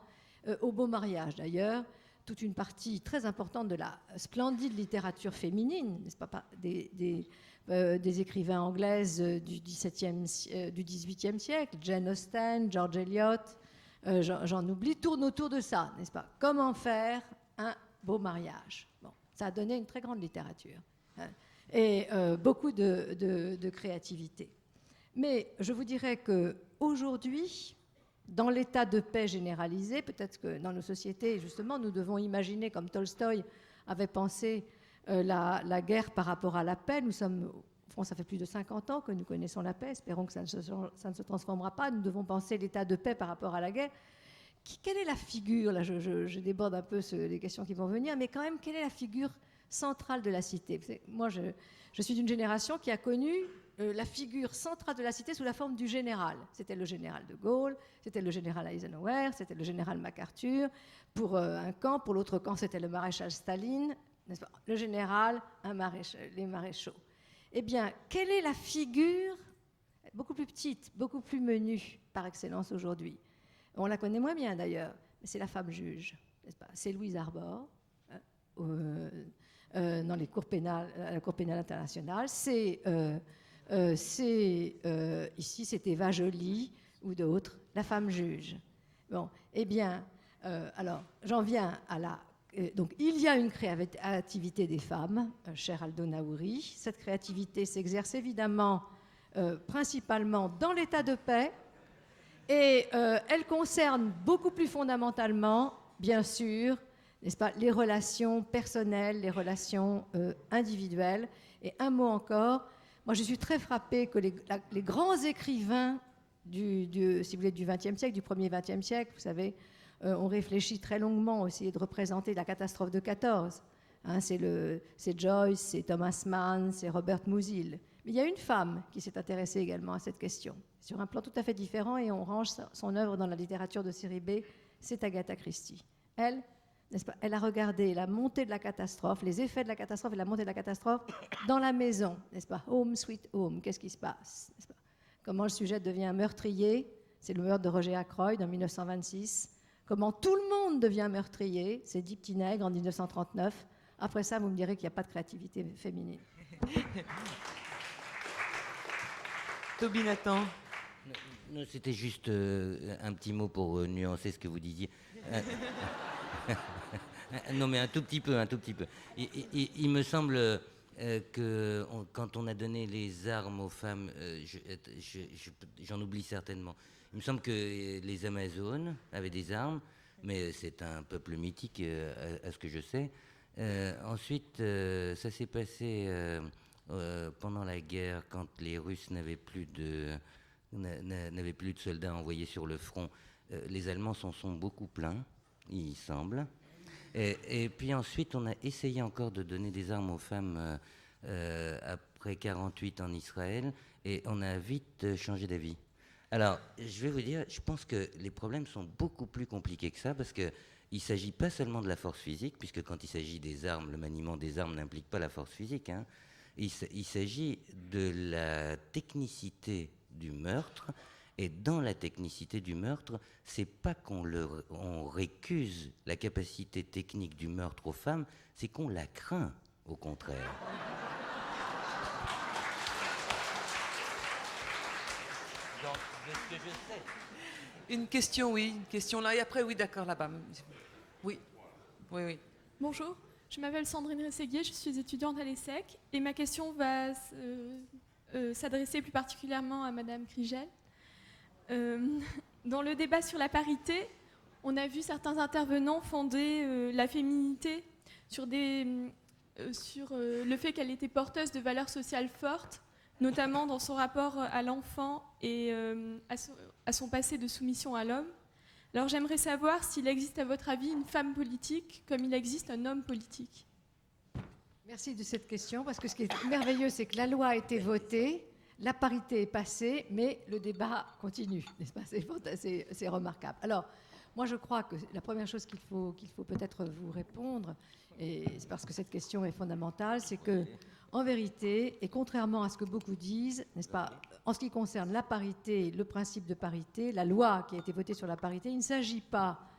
au beau mariage d'ailleurs. toute une partie très importante de la splendide littérature féminine, n'est-ce pas, des écrivains anglaises du XVIIIe siècle, Jane Austen, George Eliot, j'en oublie, tourne autour de ça, n'est-ce pas? Comment faire un beau mariage? Bon, ça a donné une très grande littérature, hein, et beaucoup de créativité. Mais je vous dirais qu'aujourd'hui, dans l'état de paix généralisé, peut-être que dans nos sociétés, justement, nous devons imaginer, comme Tolstoï avait pensé la guerre par rapport à la paix. Nous sommes, au fond, ça fait plus de 50 ans que nous connaissons la paix. Espérons que ça ne se transformera pas. Nous devons penser l'état de paix par rapport à la guerre. Quelle est la figure, là je déborde un peu les questions qui vont venir, mais quand même, quelle est la figure centrale de la cité? Moi, je suis d'une génération qui a connu la figure centrale de la cité sous la forme du général. C'était le général de Gaulle, c'était le général Eisenhower, c'était le général MacArthur. Pour un camp, pour l'autre camp, c'était le maréchal Staline, n'est-ce pas? Le général, les maréchaux. Eh bien, quelle est la figure, beaucoup plus petite, beaucoup plus menue par excellence aujourd'hui? On la connaît moins bien d'ailleurs, mais c'est la femme juge, n'est-ce pas? C'est Louise Arbour, dans les cours pénales, la Cour pénale internationale. Ici, c'est Eva Joly ou d'autres, la femme juge. Bon, eh bien, alors, j'en viens à la... donc, il y a une créativité des femmes, cher Aldo Naouri. Cette créativité s'exerce évidemment principalement dans l'état de paix, et elle concerne beaucoup plus fondamentalement, bien sûr, n'est-ce pas, les relations personnelles, les relations individuelles. Et un mot encore, moi je suis très frappée que les grands écrivains si vous voulez, du XXe siècle, du premier XXe siècle, vous savez, ont réfléchi très longuement, ont essayé de représenter la catastrophe de 14. Hein, c'est Joyce, c'est Thomas Mann, c'est Robert Musil. Mais il y a une femme qui s'est intéressée également à cette question, sur un plan tout à fait différent, et on range son œuvre dans la littérature de série B, c'est Agatha Christie. Elle, n'est-ce pas, elle a regardé la montée de la catastrophe, les effets de la catastrophe et la montée de la catastrophe dans la maison, n'est-ce pas? Home sweet home, qu'est-ce qui se passe, n'est-ce pas? Comment le sujet devient meurtrier, c'est le meurtre de Roger Ackroyd en 1926. Comment tout le monde devient meurtrier, c'est Dix Petits Nègres en 1939. Après ça, vous me direz qu'il n'y a pas de créativité féminine. Toby Nathan. Non, c'était juste un petit mot pour nuancer ce que vous disiez. Non, mais un tout petit peu. Il me semble que quand on a donné les armes aux femmes, j'en oublie certainement. Il me semble que les Amazones avaient des armes, mais c'est un peuple mythique à ce que je sais. Ensuite, ça s'est passé pendant la guerre, quand les Russes n'avaient plus de soldats envoyés sur le front. Les Allemands s'en sont beaucoup plaints, il semble. Et puis ensuite, on a essayé encore de donner des armes aux femmes après 48 en Israël, et on a vite changé d'avis. Alors, je vais vous dire, je pense que les problèmes sont beaucoup plus compliqués que ça, parce qu'il ne s'agit pas seulement de la force physique, puisque quand il s'agit des armes, le maniement des armes n'implique pas la force physique, hein. Il s'agit de la technicité du meurtre, et dans la technicité du meurtre, c'est pas on récuse la capacité technique du meurtre aux femmes, c'est qu'on la craint, au contraire. Donc, de ce que je sais. Une question, oui, une question là, et après, oui, d'accord, là-bas. Oui. Bonjour, je m'appelle Sandrine Rességuier, je suis étudiante à l'ESSEC, et ma question va s'adresser plus particulièrement à Madame Krigel. Dans le débat sur la parité, on a vu certains intervenants fonder la féminité sur le fait qu'elle était porteuse de valeurs sociales fortes, notamment dans son rapport à l'enfant et à son passé de soumission à l'homme. Alors j'aimerais savoir s'il existe à votre avis une femme politique comme il existe un homme politique. Merci de cette question, parce que ce qui est merveilleux, c'est que la loi a été votée, la parité est passée, mais le débat continue, n'est-ce pas? C'est remarquable. Alors, moi, je crois que la première chose qu'il faut peut-être vous répondre, et c'est parce que cette question est fondamentale, c'est que, en vérité, et contrairement à ce que beaucoup disent, n'est-ce pas, en ce qui concerne la parité, le principe de parité, la loi qui a été votée sur la parité, il ne s'agit pas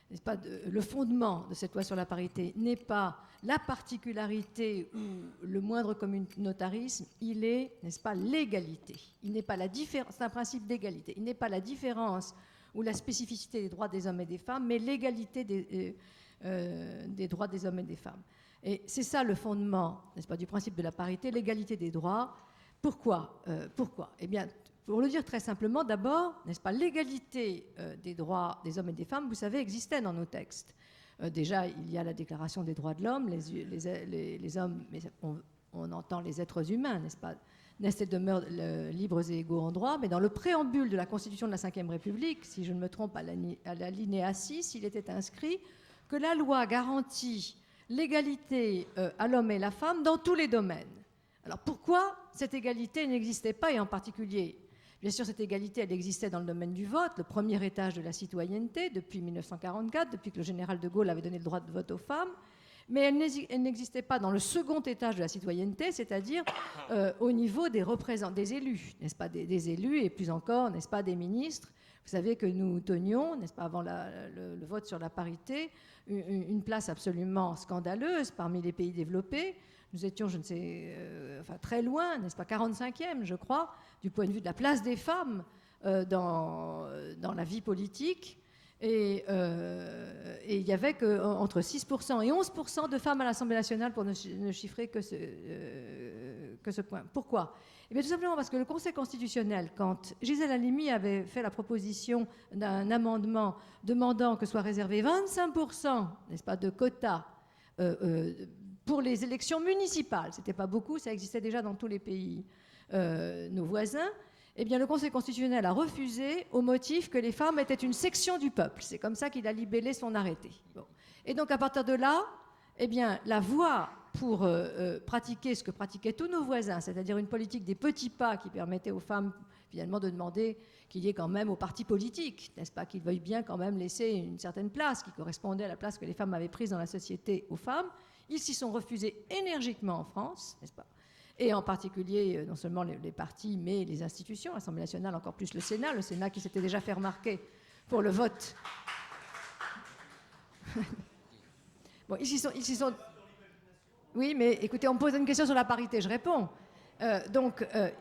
n'est-ce pas, le fondement de cette loi sur la parité n'est pas la particularité ou le moindre communautarisme, il est, n'est-ce pas, l'égalité. Il n'est pas la différence, c'est un principe d'égalité. Il n'est pas la différence ou la spécificité des droits des hommes et des femmes, mais l'égalité des droits des hommes et des femmes. Et c'est ça le fondement, n'est-ce pas, du principe de la parité, l'égalité des droits. Pourquoi Eh bien, pour le dire très simplement, d'abord, n'est-ce pas, l'égalité des droits des hommes et des femmes, vous savez, existait dans nos textes. Déjà, il y a la Déclaration des droits de l'homme, les hommes, mais on entend les êtres humains, n'est-ce pas, naissent et demeurent libres et égaux en droit, mais dans le préambule de la Constitution de la Ve République, si je ne me trompe, à l'alinéa 6, il était inscrit que la loi garantit l'égalité à l'homme et la femme dans tous les domaines. Alors pourquoi cette égalité n'existait pas, et en particulier, bien sûr, cette égalité, elle existait dans le domaine du vote, le premier étage de la citoyenneté, depuis 1944, depuis que le général de Gaulle avait donné le droit de vote aux femmes, mais elle n'existait pas dans le second étage de la citoyenneté, c'est-à-dire au niveau des élus, n'est-ce pas, des élus, et plus encore, n'est-ce pas, des ministres. Vous savez que nous tenions, n'est-ce pas, avant le vote sur la parité, une place absolument scandaleuse parmi les pays développés. Nous étions, je ne sais, très loin, n'est-ce pas, 45e, je crois, du point de vue de la place des femmes dans la vie politique. Et il y avait entre 6% et 11% de femmes à l'Assemblée nationale, pour ne chiffrer que ce point. Pourquoi ? Eh bien, tout simplement parce que le Conseil constitutionnel, quand Gisèle Halimi avait fait la proposition d'un amendement demandant que soit réservé 25%, n'est-ce pas, de quotas pour les élections municipales, c'était pas beaucoup, ça existait déjà dans tous les pays, nos voisins, eh bien, le Conseil constitutionnel a refusé au motif que les femmes étaient une section du peuple. C'est comme ça qu'il a libellé son arrêté. Bon. Et donc, à partir de là, eh bien, la voie pour pratiquer ce que pratiquaient tous nos voisins, c'est-à-dire une politique des petits pas qui permettait aux femmes, finalement, de demander qu'il y ait quand même aux partis politiques, n'est-ce pas, qu'ils veuillent bien quand même laisser une certaine place qui correspondait à la place que les femmes avaient prise dans la société aux femmes. Ils s'y sont refusés énergiquement en France, n'est-ce pas ? Et en particulier, non seulement les partis, mais les institutions, l'Assemblée nationale, encore plus le Sénat qui s'était déjà fait remarquer pour le vote. Bon, ils s'y sont... Oui, mais écoutez, on me pose une question sur la parité, je réponds.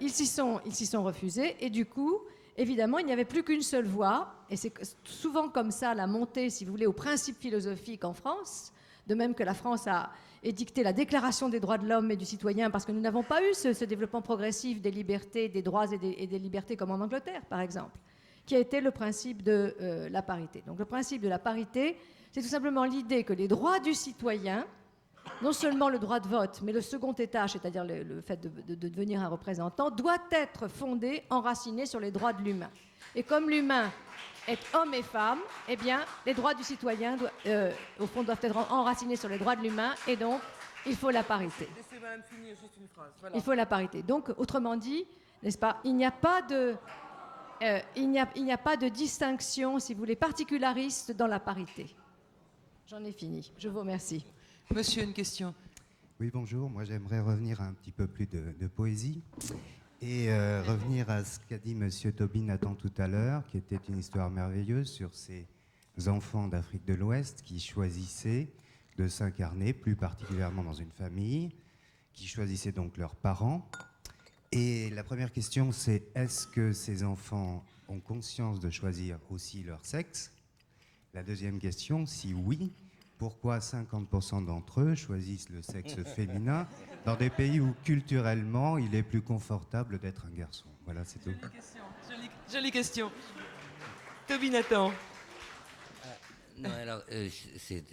Ils s'y sont refusés, et du coup, évidemment, il n'y avait plus qu'une seule voie, et c'est souvent comme ça la montée, si vous voulez, au principe philosophique en France, de même que la France a édicté la Déclaration des droits de l'homme et du citoyen, parce que nous n'avons pas eu ce développement progressif des libertés, des droits et des libertés comme en Angleterre, par exemple, qui a été le principe de la parité. Donc le principe de la parité, c'est tout simplement l'idée que les droits du citoyen, non seulement le droit de vote, mais le second étage, c'est-à-dire le fait de devenir un représentant, doit être fondé, enraciné sur les droits de l'humain. Et comme l'humain est homme et femme, eh bien, les droits du citoyen, au fond, doivent être enracinés sur les droits de l'humain, et donc, il faut la parité. Laissez Madame finir juste une phrase. Voilà. Il faut la parité. Donc, autrement dit, n'est-ce pas, il n'y a pas de distinction, si vous voulez, particulariste dans la parité. J'en ai fini. Je vous remercie. Monsieur, une question. Oui, bonjour. Moi, j'aimerais revenir à un petit peu plus de poésie. Et revenir à ce qu'a dit Monsieur Toby-Nathan tout à l'heure, qui était une histoire merveilleuse sur ces enfants d'Afrique de l'Ouest qui choisissaient de s'incarner, plus particulièrement dans une famille, qui choisissaient donc leurs parents. Et la première question, c'est est-ce que ces enfants ont conscience de choisir aussi leur sexe ? La deuxième question, si oui, pourquoi 50% d'entre eux choisissent le sexe féminin dans des pays où culturellement il est plus confortable d'être un garçon? Voilà, c'est tout. Jolie question. Toby-Nathan. Non, alors,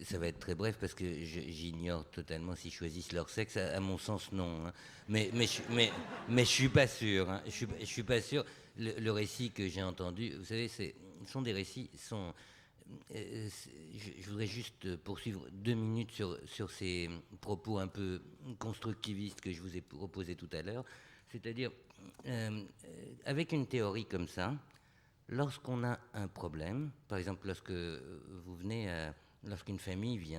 ça va être très bref parce que j'ignore totalement s'ils choisissent leur sexe. À mon sens, non. Hein. Mais je suis pas sûr. Hein. Je suis pas sûr. Le récit que j'ai entendu, vous savez, ce sont des récits. Je voudrais juste poursuivre 2 minutes sur ces propos un peu constructivistes que je vous ai proposés tout à l'heure. C'est-à-dire, avec une théorie comme ça, lorsqu'on a un problème, par exemple, lorsqu'une famille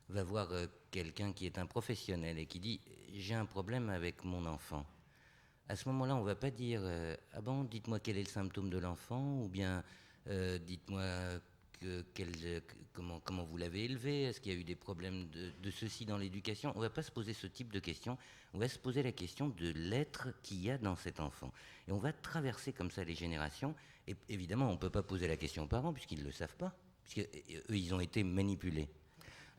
va voir quelqu'un qui est un professionnel et qui dit « j'ai un problème avec mon enfant », à ce moment-là, on ne va pas dire « ah bon, dites-moi quel est le symptôme de l'enfant » ou bien « dites-moi comment vous l'avez élevé, est-ce qu'il y a eu des problèmes de ceci dans l'éducation. On ne va pas se poser ce type de questions, on va se poser la question de l'être qu'il y a dans cet enfant. Et on va traverser comme ça les générations, et évidemment on ne peut pas poser la question aux parents puisqu'ils ne le savent pas, puisqu'eux ils ont été manipulés.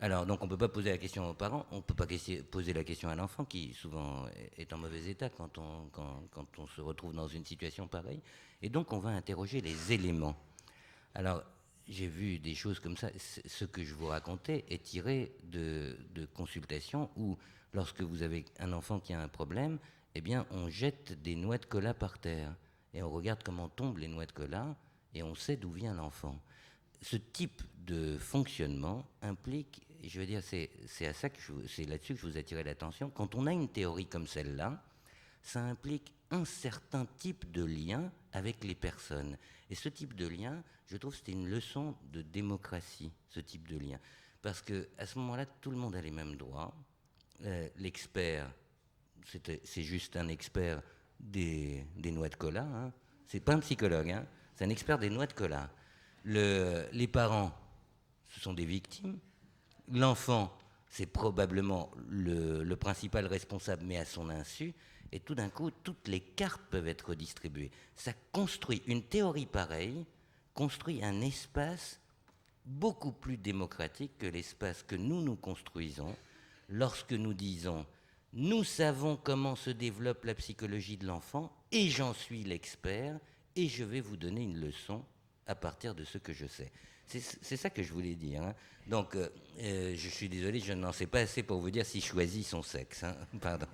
Alors donc on ne peut pas poser la question aux parents, on ne peut pas poser la question à l'enfant qui souvent est en mauvais état quand on se retrouve dans une situation pareille, et donc on va interroger les éléments. Alors, j'ai vu des choses comme ça. Ce que je vous racontais est tiré de consultations où, lorsque vous avez un enfant qui a un problème, eh bien, on jette des noix de cola par terre. Et on regarde comment tombent les noix de cola, et on sait d'où vient l'enfant. Ce type de fonctionnement implique, je veux dire, c'est là-dessus que je vous attirais l'attention. Quand on a une théorie comme celle-là, ça implique un certain type de lien avec les personnes. Et ce type de lien, je trouve que c'était une leçon de démocratie, ce type de lien. Parce qu'à ce moment-là, tout le monde a les mêmes droits. L'expert, c'est juste un expert des noix de cola. Hein. C'est pas un psychologue, hein. C'est un expert des noix de cola. Les parents, ce sont des victimes. L'enfant, c'est probablement le principal responsable, mais à son insu. Et tout d'un coup, toutes les cartes peuvent être redistribuées. Ça construit, une théorie pareille, construit un espace beaucoup plus démocratique que l'espace que nous construisons lorsque nous disons « Nous savons comment se développe la psychologie de l'enfant et j'en suis l'expert et je vais vous donner une leçon à partir de ce que je sais. » C'est ça que je voulais dire. Hein. Donc, je suis désolé, je n'en sais pas assez pour vous dire s'il choisit son sexe. Hein. Pardon.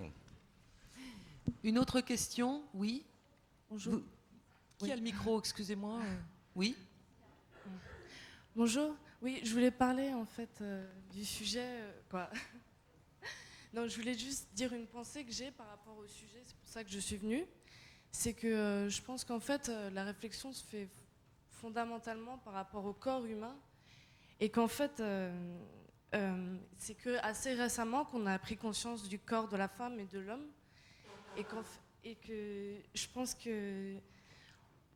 Une autre question, oui. Bonjour. Qui a le micro, excusez-moi. Oui. Bonjour. Oui, je voulais parler en fait du sujet. Non, je voulais juste dire une pensée que j'ai par rapport au sujet. C'est pour ça que je suis venue. C'est que je pense qu'en fait la réflexion se fait fondamentalement par rapport au corps humain et qu'en fait c'est que assez récemment qu'on a pris conscience du corps de la femme et de l'homme. Et que je pense que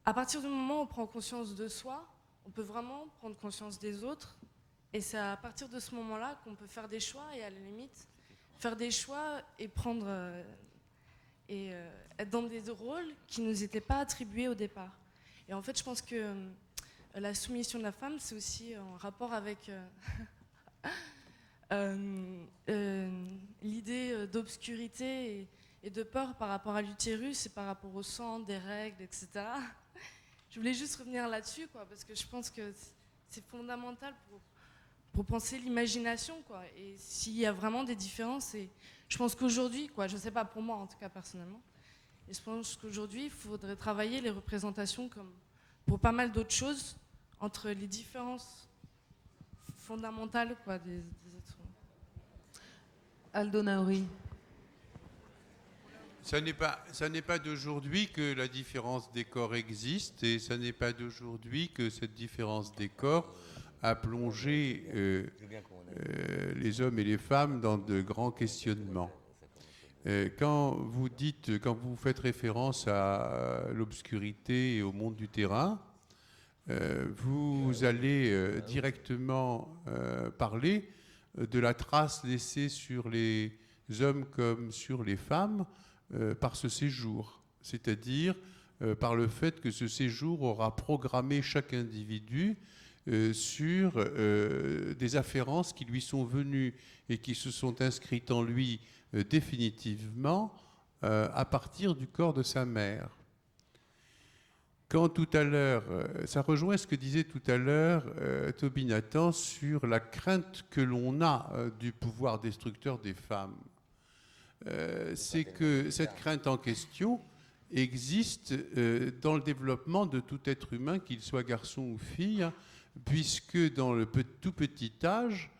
à partir du moment où on prend conscience de soi, on peut vraiment prendre conscience des autres. Et c'est à partir de ce moment-là qu'on peut faire des choix et à la limite faire des choix et prendre être dans des rôles qui ne nous étaient pas attribués au départ. Et en fait, je pense que la soumission de la femme, c'est aussi en rapport avec l'idée d'obscurité et de peur par rapport à l'utérus et par rapport au sang, des règles, etc. Je voulais juste revenir là-dessus, parce que je pense que c'est fondamental pour penser l'imagination, et s'il y a vraiment des différences. Et je pense qu'aujourd'hui, je ne sais pas pour moi en tout cas personnellement, et je pense qu'aujourd'hui, il faudrait travailler les représentations comme pour pas mal d'autres choses, entre les différences fondamentales des êtres humains. Aldo Naouri. Ça n'est pas d'aujourd'hui que la différence des corps existe, et ça n'est pas d'aujourd'hui que cette différence des corps a plongé les hommes et les femmes dans de grands questionnements. Quand vous faites référence à l'obscurité et au monde du terrain, vous allez directement parler de la trace laissée sur les hommes comme sur les femmes par ce séjour, c'est-à-dire par le fait que ce séjour aura programmé chaque individu sur des afférences qui lui sont venues et qui se sont inscrites en lui définitivement à partir du corps de sa mère. Quand tout à l'heure, ça rejoint ce que disait tout à l'heure Toby Nathan sur la crainte que l'on a du pouvoir destructeur des femmes. C'est que cette crainte en question existe dans le développement de tout être humain, qu'il soit garçon ou fille, puisque dans le tout petit âge,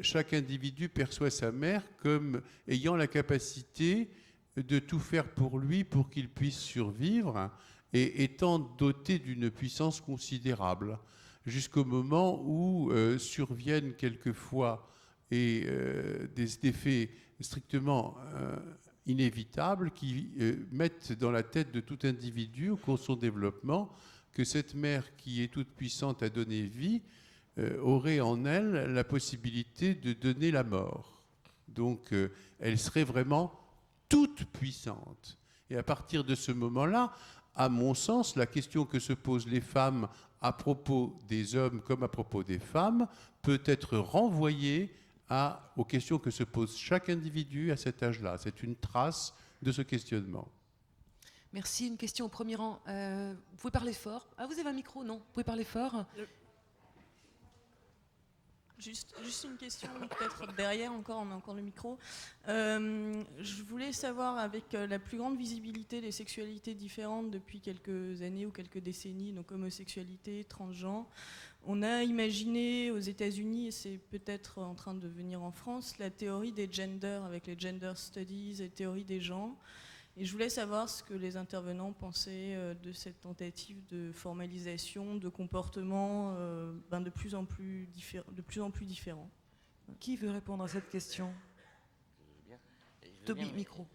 chaque individu perçoit sa mère comme ayant la capacité de tout faire pour lui pour qu'il puisse survivre et étant doté d'une puissance considérable, jusqu'au moment où surviennent quelquefois des effets strictement inévitables qui mettent dans la tête de tout individu au cours de son développement que cette mère qui est toute puissante à donner vie aurait en elle la possibilité de donner la mort. Donc elle serait vraiment toute puissante. Et à partir de ce moment-là, à mon sens, la question que se posent les femmes à propos des hommes comme à propos des femmes peut être renvoyée aux questions que se pose chaque individu à cet âge-là. C'est une trace de ce questionnement. Merci. Une question au premier rang. Vous pouvez parler fort. Ah, vous avez un micro? Non. Vous pouvez parler fort. Juste une question, peut-être derrière encore, on a encore le micro. Je voulais savoir, avec la plus grande visibilité des sexualités différentes depuis quelques années ou quelques décennies, donc homosexualité, transgenre, on a imaginé aux États-Unis, et c'est peut-être en train de venir en France, la théorie des genders, avec les gender studies et théorie des genres. Et je voulais savoir ce que les intervenants pensaient de cette tentative de formalisation de comportements de plus en plus différents. Qui veut répondre à cette question? Toby, micro.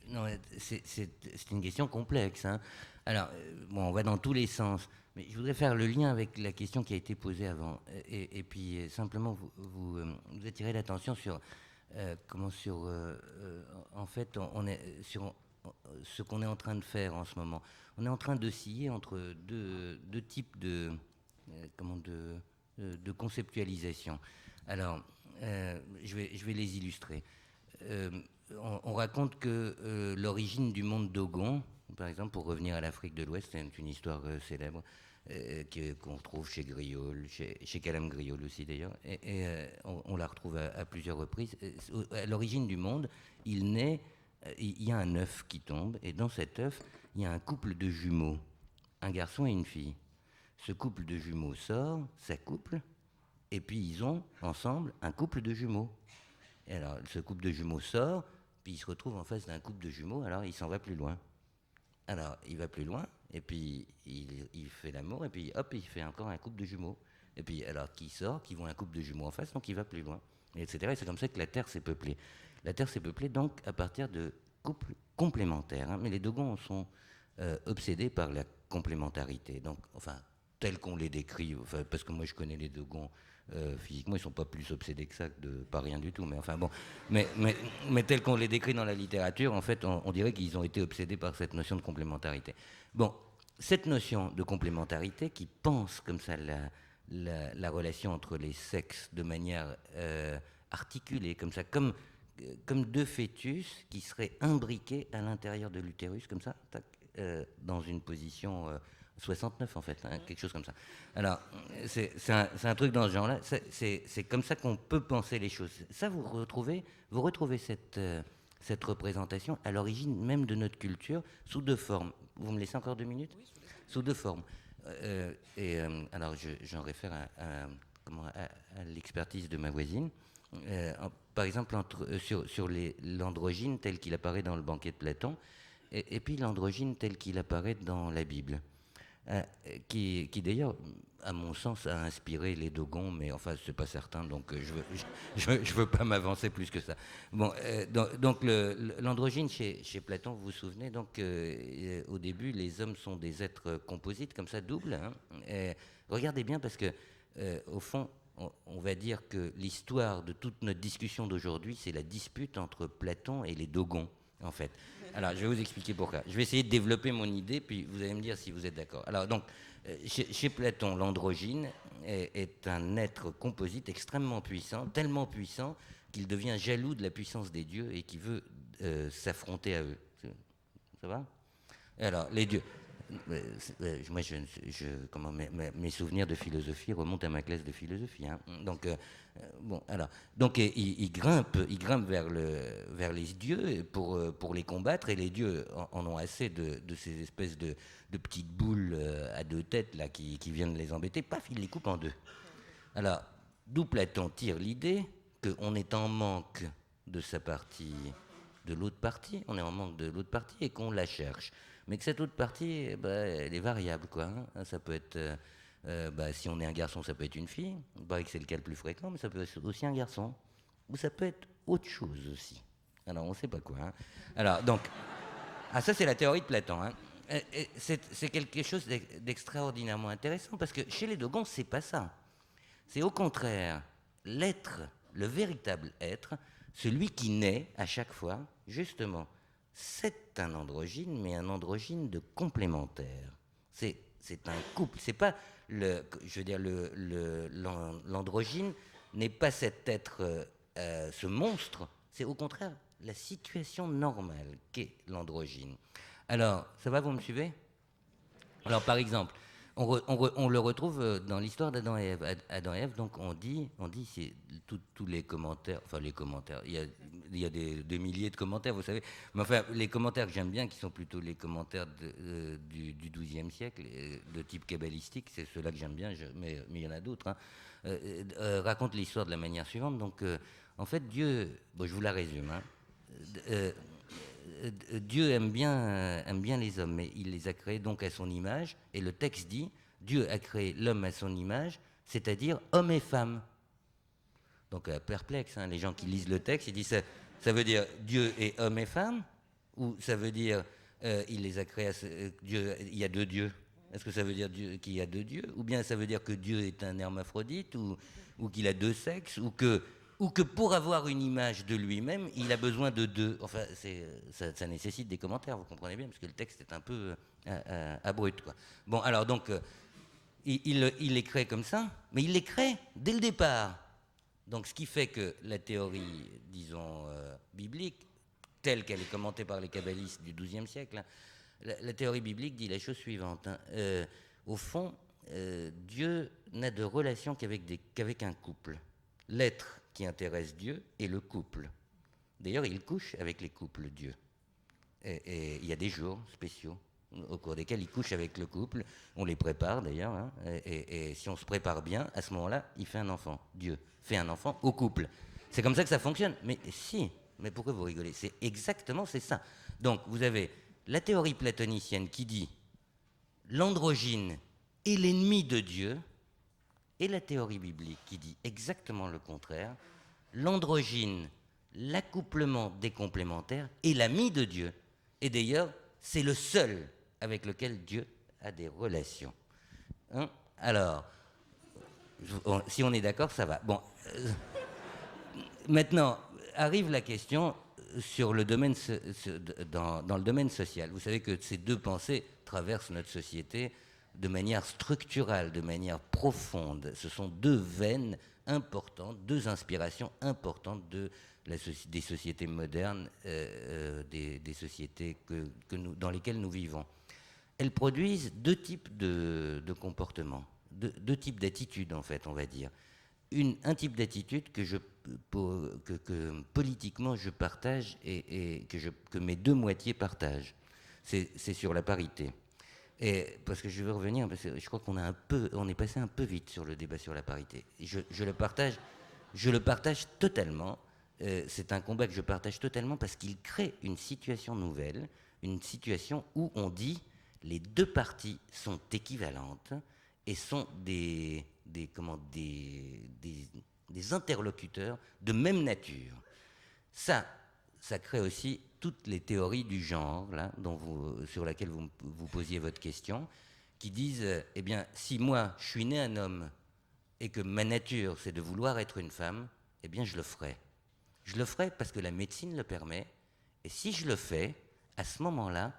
Non, c'est une question complexe. Hein. Alors, bon, on va dans tous les sens. Mais je voudrais faire le lien avec la question qui a été posée avant. Et puis, simplement, vous attirez l'attention sur... en fait, on est sur ce qu'on est en train de faire en ce moment. On est en train d'osciller entre deux types de conceptualisation. Alors, je vais les illustrer. On raconte que l'origine du monde dogon, par exemple, pour revenir à l'Afrique de l'Ouest, c'est une histoire célèbre, qu'on retrouve chez Griol, chez Calame Griol aussi d'ailleurs, et on la retrouve à plusieurs reprises. À l'origine du monde, il y a un œuf qui tombe, et dans cet œuf, il y a un couple de jumeaux, un garçon et une fille. Ce couple de jumeaux sort, s'accouple, et puis ils ont ensemble un couple de jumeaux. Et alors, ce couple de jumeaux sort, puis il se retrouve en face d'un couple de jumeaux, alors il s'en va plus loin. Alors, il va plus loin, et puis il fait l'amour, et puis hop, il fait encore un couple de jumeaux. Et puis, alors, qui sort, qui voit un couple de jumeaux en face, donc il va plus loin, etc. Et c'est comme ça que la Terre s'est peuplée. La Terre s'est peuplée, donc, à partir de couples complémentaires. Hein. Mais les Dogons sont obsédés par la complémentarité. Donc, enfin, tels qu'on les décrit, enfin, parce que moi, je connais les Dogons physiquement, ils ne sont pas plus obsédés que ça, pas rien du tout. Mais enfin, bon. Mais tels qu'on les décrit dans la littérature, en fait, on dirait qu'ils ont été obsédés par cette notion de complémentarité. Bon, cette notion de complémentarité qui pense comme ça la relation entre les sexes de manière articulée, comme ça, comme deux fœtus qui seraient imbriqués à l'intérieur de l'utérus, comme ça, tac, dans une position 69 en fait, hein, quelque chose comme ça. Alors, c'est un truc dans ce genre-là, c'est comme ça qu'on peut penser les choses. Ça, vous retrouvez cette représentation à l'origine même de notre culture, sous deux formes. Vous me laissez encore 2 minutes? Oui, sous deux formes. Alors, j'en réfère à l'expertise de ma voisine. Par exemple, sur l'androgyne tel qu'il apparaît dans le banquet de Platon, et puis l'androgyne tel qu'il apparaît dans la Bible. Qui d'ailleurs, à mon sens, a inspiré les Dogons, mais enfin, c'est pas certain, donc je veux pas m'avancer plus que ça. Bon, donc l'androgyne chez Platon, vous vous souvenez, donc au début, les hommes sont des êtres composites, comme ça, doubles. Hein, regardez bien, parce que au fond, on va dire que l'histoire de toute notre discussion d'aujourd'hui, c'est la dispute entre Platon et les Dogons, en fait. Alors, je vais vous expliquer pourquoi. Je vais essayer de développer mon idée, puis vous allez me dire si vous êtes d'accord. Alors, donc, chez Platon, l'androgyne est un être composite extrêmement puissant, tellement puissant qu'il devient jaloux de la puissance des dieux et qui veut s'affronter à eux. Ça va? Alors, les dieux... Moi, mes souvenirs de philosophie remontent à ma classe de philosophie. Hein. Donc, bon, alors, donc il grimpe vers les dieux pour les combattre, et les dieux en ont assez de ces espèces de petites boules à 2 têtes là qui viennent les embêter. Paf, il les coupe en 2. Alors, d'où Platon tire l'idée qu'on est en manque de sa partie, de l'autre partie, on est en manque de l'autre partie et qu'on la cherche. Mais que cette autre partie, elle est variable, quoi. Hein. Ça peut être, si on est un garçon, ça peut être une fille. Il paraît que c'est le cas le plus fréquent, mais ça peut être aussi un garçon. Ou ça peut être autre chose aussi. Alors, on ne sait pas quoi. Hein. Alors, donc, ça, c'est la théorie de Platon. Hein. c'est quelque chose d'extraordinairement intéressant parce que chez les Dogons, c'est pas ça. C'est au contraire l'être, le véritable être, celui qui naît à chaque fois, justement. C'est un androgyne, mais un androgyne de complémentaire. C'est un couple. C'est pas l'androgyne n'est pas cet être, ce monstre. C'est au contraire la situation normale qu'est l'androgyne. Alors, ça va, vous me suivez? Alors, par exemple, on le retrouve dans l'histoire d'Adam et Ève. Adam et Ève, donc on dit c'est tous les commentaires, enfin les commentaires, il y a des milliers de commentaires, vous savez, mais enfin les commentaires que j'aime bien, qui sont plutôt les commentaires du XIIe siècle, de type kabbalistique, c'est ceux-là que j'aime bien, mais il y en a d'autres, hein, racontent l'histoire de la manière suivante. Donc, en fait, Dieu, bon, je vous la résume, hein, Dieu aime bien les hommes, mais il les a créés donc à son image. Et le texte dit, Dieu a créé l'homme à son image, c'est-à-dire homme et femme. Donc perplexe, hein, les gens qui lisent le texte, ils disent ça veut dire Dieu est homme et femme, ou ça veut dire il les a créés, Dieu, il y a deux dieux. Est-ce que ça veut dire qu'il y a deux dieux, ou bien ça veut dire que Dieu est un hermaphrodite, ou qu'il a deux sexes, ou que pour avoir une image de lui-même, il a besoin de deux. Enfin, ça nécessite des commentaires, vous comprenez bien, parce que le texte est un peu abrupt, quoi. Bon, alors donc, il les crée comme ça, mais il les crée dès le départ. Donc, ce qui fait que la théorie, disons, biblique, telle qu'elle est commentée par les kabbalistes du XIIe siècle, hein, la théorie biblique dit la chose suivante. Hein, au fond, Dieu n'a de relation qu'avec un couple. L'être qui intéresse Dieu est le couple. D'ailleurs, il couche avec les couples, Dieu. Et il y a des jours spéciaux au cours desquels il couche avec le couple. On les prépare d'ailleurs. Hein, et si on se prépare bien, à ce moment-là, il fait un enfant. Dieu fait un enfant au couple. C'est comme ça que ça fonctionne. Mais si, mais pourquoi vous rigolez? C'est ça. Donc, vous avez la théorie platonicienne qui dit l'androgyne est l'ennemi de Dieu, et la théorie biblique qui dit exactement le contraire, l'androgyne, l'accouplement des complémentaires, est l'ami de Dieu. Et d'ailleurs, c'est le seul avec lequel Dieu a des relations. Hein? Alors, si on est d'accord, ça va. Bon, maintenant, arrive la question sur le domaine, dans le domaine social. Vous savez que ces deux pensées traversent notre société de manière structurale, de manière profonde. Ce sont deux veines importantes, deux inspirations importantes des sociétés modernes, des sociétés dans lesquelles nous vivons. Elles produisent deux types de comportements, deux types d'attitudes, en fait, on va dire. Un type d'attitude que politiquement je partage et que mes deux moitiés partagent. C'est sur la parité. Et parce que je veux revenir, parce que je crois on est passé un peu vite sur le débat sur la parité. Je le partage totalement. C'est un combat que je partage totalement parce qu'il crée une situation nouvelle, une situation où on dit les deux parties sont équivalentes et sont des interlocuteurs de même nature. Ça crée aussi toutes les théories du genre, là, sur laquelle vous posiez votre question, qui disent, eh bien, si moi, je suis né un homme et que ma nature, c'est de vouloir être une femme, eh bien, je le ferai. Je le ferai parce que la médecine le permet, et si je le fais, à ce moment-là,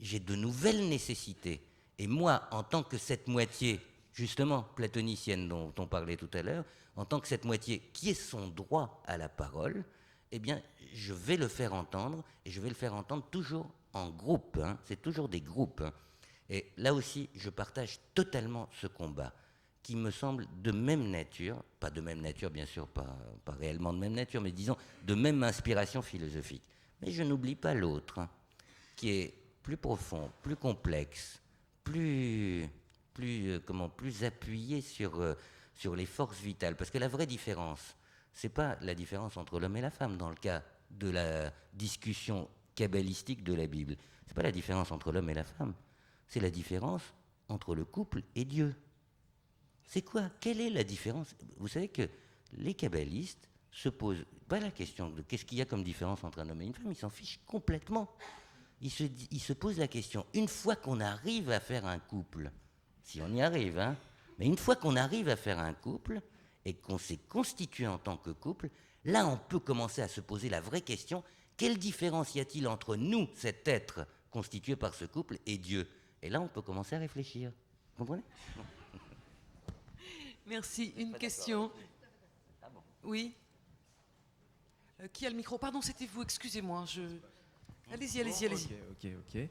j'ai de nouvelles nécessités. Et moi, en tant que cette moitié, justement, platonicienne dont on parlait tout à l'heure, en tant que cette moitié qui est son droit à la parole, eh bien, je vais le faire entendre, et je vais le faire entendre toujours en groupe. Hein, c'est toujours des groupes. Hein. Et là aussi, je partage totalement ce combat, qui me semble de même nature, pas de même nature, bien sûr, pas réellement de même nature, mais disons de même inspiration philosophique. Mais je n'oublie pas l'autre, hein, qui est plus profond, plus complexe, plus appuyé sur les forces vitales. Parce que la vraie différence, c'est pas la différence entre l'homme et la femme dans le cas de la discussion kabbalistique de la Bible. C'est pas la différence entre l'homme et la femme. C'est la différence entre le couple et Dieu. C'est quoi? Quelle est la différence? Vous savez que les kabbalistes se posent pas la question de qu'est-ce qu'il y a comme différence entre un homme et une femme, ils s'en fichent complètement. il se pose la question, une fois qu'on arrive à faire un couple, si on y arrive, hein, mais une fois qu'on arrive à faire un couple et qu'on s'est constitué en tant que couple, là on peut commencer à se poser la vraie question, quelle différence y a-t-il entre nous, cet être constitué par ce couple, et Dieu? Et là on peut commencer à réfléchir. Vous comprenez? Merci. Une question. Oui. Qui a le micro? Pardon, c'était vous, excusez-moi. Allez-y. Ok.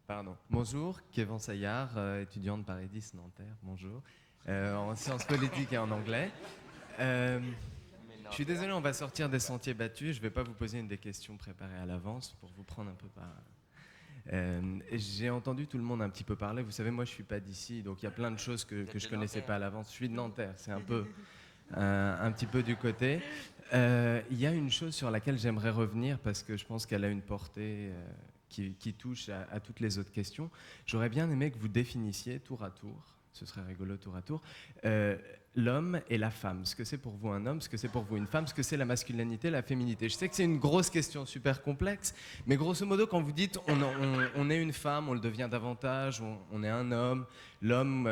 Pardon. Bonjour, Kevin Saillard, étudiant de Paris 10 Nanterre. Bonjour. En sciences politiques et en anglais. Je suis désolé, on va sortir des sentiers battus. Je ne vais pas vous poser des questions préparées à l'avance pour vous prendre un peu par... j'ai entendu tout le monde un petit peu parler. Vous savez, moi, je ne suis pas d'ici, donc il y a plein de choses que je ne connaissais pas à l'avance. Je suis de Nanterre, c'est un petit peu du côté. Il y a une chose sur laquelle j'aimerais revenir parce que je pense qu'elle a une portée qui touche à toutes les autres questions. J'aurais bien aimé que vous définissiez tour à tour, ce serait rigolo tour à tour, l'homme et la femme. Ce que c'est pour vous un homme, ce que c'est pour vous une femme, ce que c'est la masculinité, la féminité. Je sais que c'est une grosse question super complexe, mais grosso modo, quand vous dites on est une femme, on le devient davantage, on est un homme, l'homme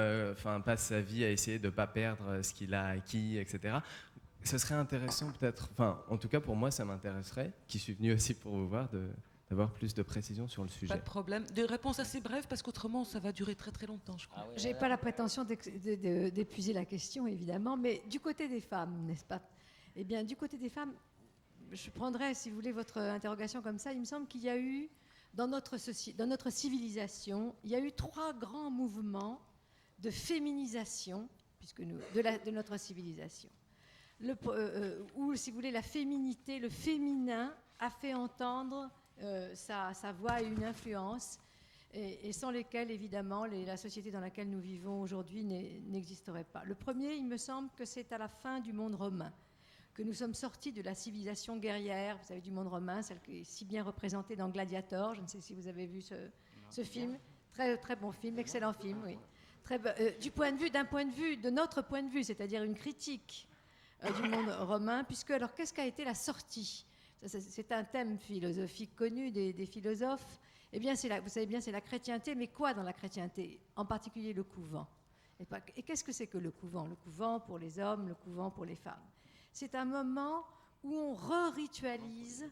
passe sa vie à essayer de ne pas perdre ce qu'il a acquis, etc. Ce serait intéressant peut-être, en tout cas pour moi ça m'intéresserait, qui suis venu aussi pour vous voir, d'avoir plus de précision sur le sujet. Pas de problème. Des réponses assez brèves parce qu'autrement ça va durer très très longtemps, je crois. J'ai pas la prétention d'épuiser la question, évidemment, mais du côté des femmes, n'est-ce pas? Eh bien, du côté des femmes, je prendrais, si vous voulez, votre interrogation comme ça. Il me semble qu'il y a eu, dans notre civilisation, il y a eu 3 grands mouvements de féminisation, de notre civilisation. Où, si vous voulez, la féminité, le féminin a fait entendre sa voix et une influence, et sans lesquelles, évidemment, la société dans laquelle nous vivons aujourd'hui n'existerait pas. Le premier, il me semble que c'est à la fin du monde romain que nous sommes sortis de la civilisation guerrière, vous savez, du monde romain, celle qui est si bien représentée dans Gladiator. Je ne sais si vous avez vu ce film. Très, très bon film, excellent film, oui. De notre point de vue, c'est-à-dire une critique du monde romain, puisque, alors, qu'est-ce qu'a été la sortie? C'est un thème philosophique connu des philosophes. Eh bien, vous savez bien, c'est la chrétienté, mais quoi dans la chrétienté? En particulier le couvent. Et qu'est-ce que c'est que le couvent? Le couvent pour les hommes, le couvent pour les femmes. C'est un moment où on re-ritualise,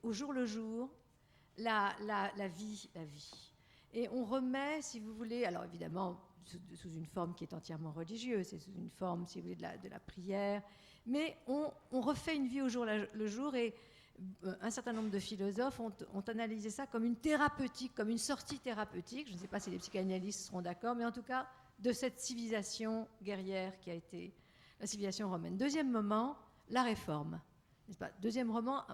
au jour le jour, la vie. Et on remet, si vous voulez, alors évidemment, sous une forme qui est entièrement religieuse, c'est sous une forme, si vous voulez, de la prière, mais on refait une vie au jour le jour, et un certain nombre de philosophes ont analysé ça comme une thérapeutique, comme une sortie thérapeutique. Je ne sais pas si les psychanalystes seront d'accord, mais en tout cas, de cette civilisation guerrière qui a été la civilisation romaine. Deuxième moment, la réforme. N'est-ce pas? Deuxième moment,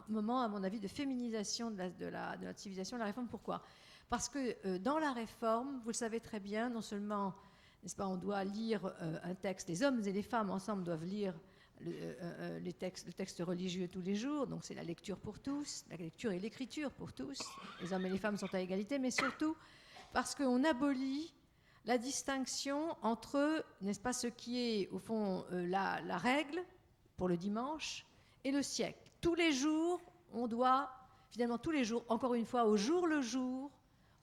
à mon avis, de féminisation de notre civilisation, la réforme. Pourquoi? Parce que dans la réforme, vous le savez très bien, non seulement, n'est-ce pas, on doit lire un texte, les hommes et les femmes ensemble doivent lire le texte religieux tous les jours, donc c'est la lecture pour tous, la lecture et l'écriture pour tous, les hommes et les femmes sont à égalité, mais surtout parce qu'on abolit la distinction entre, n'est-ce pas, ce qui est au fond la règle pour le dimanche et le siècle. Tous les jours, on doit, finalement tous les jours, encore une fois, au jour le jour,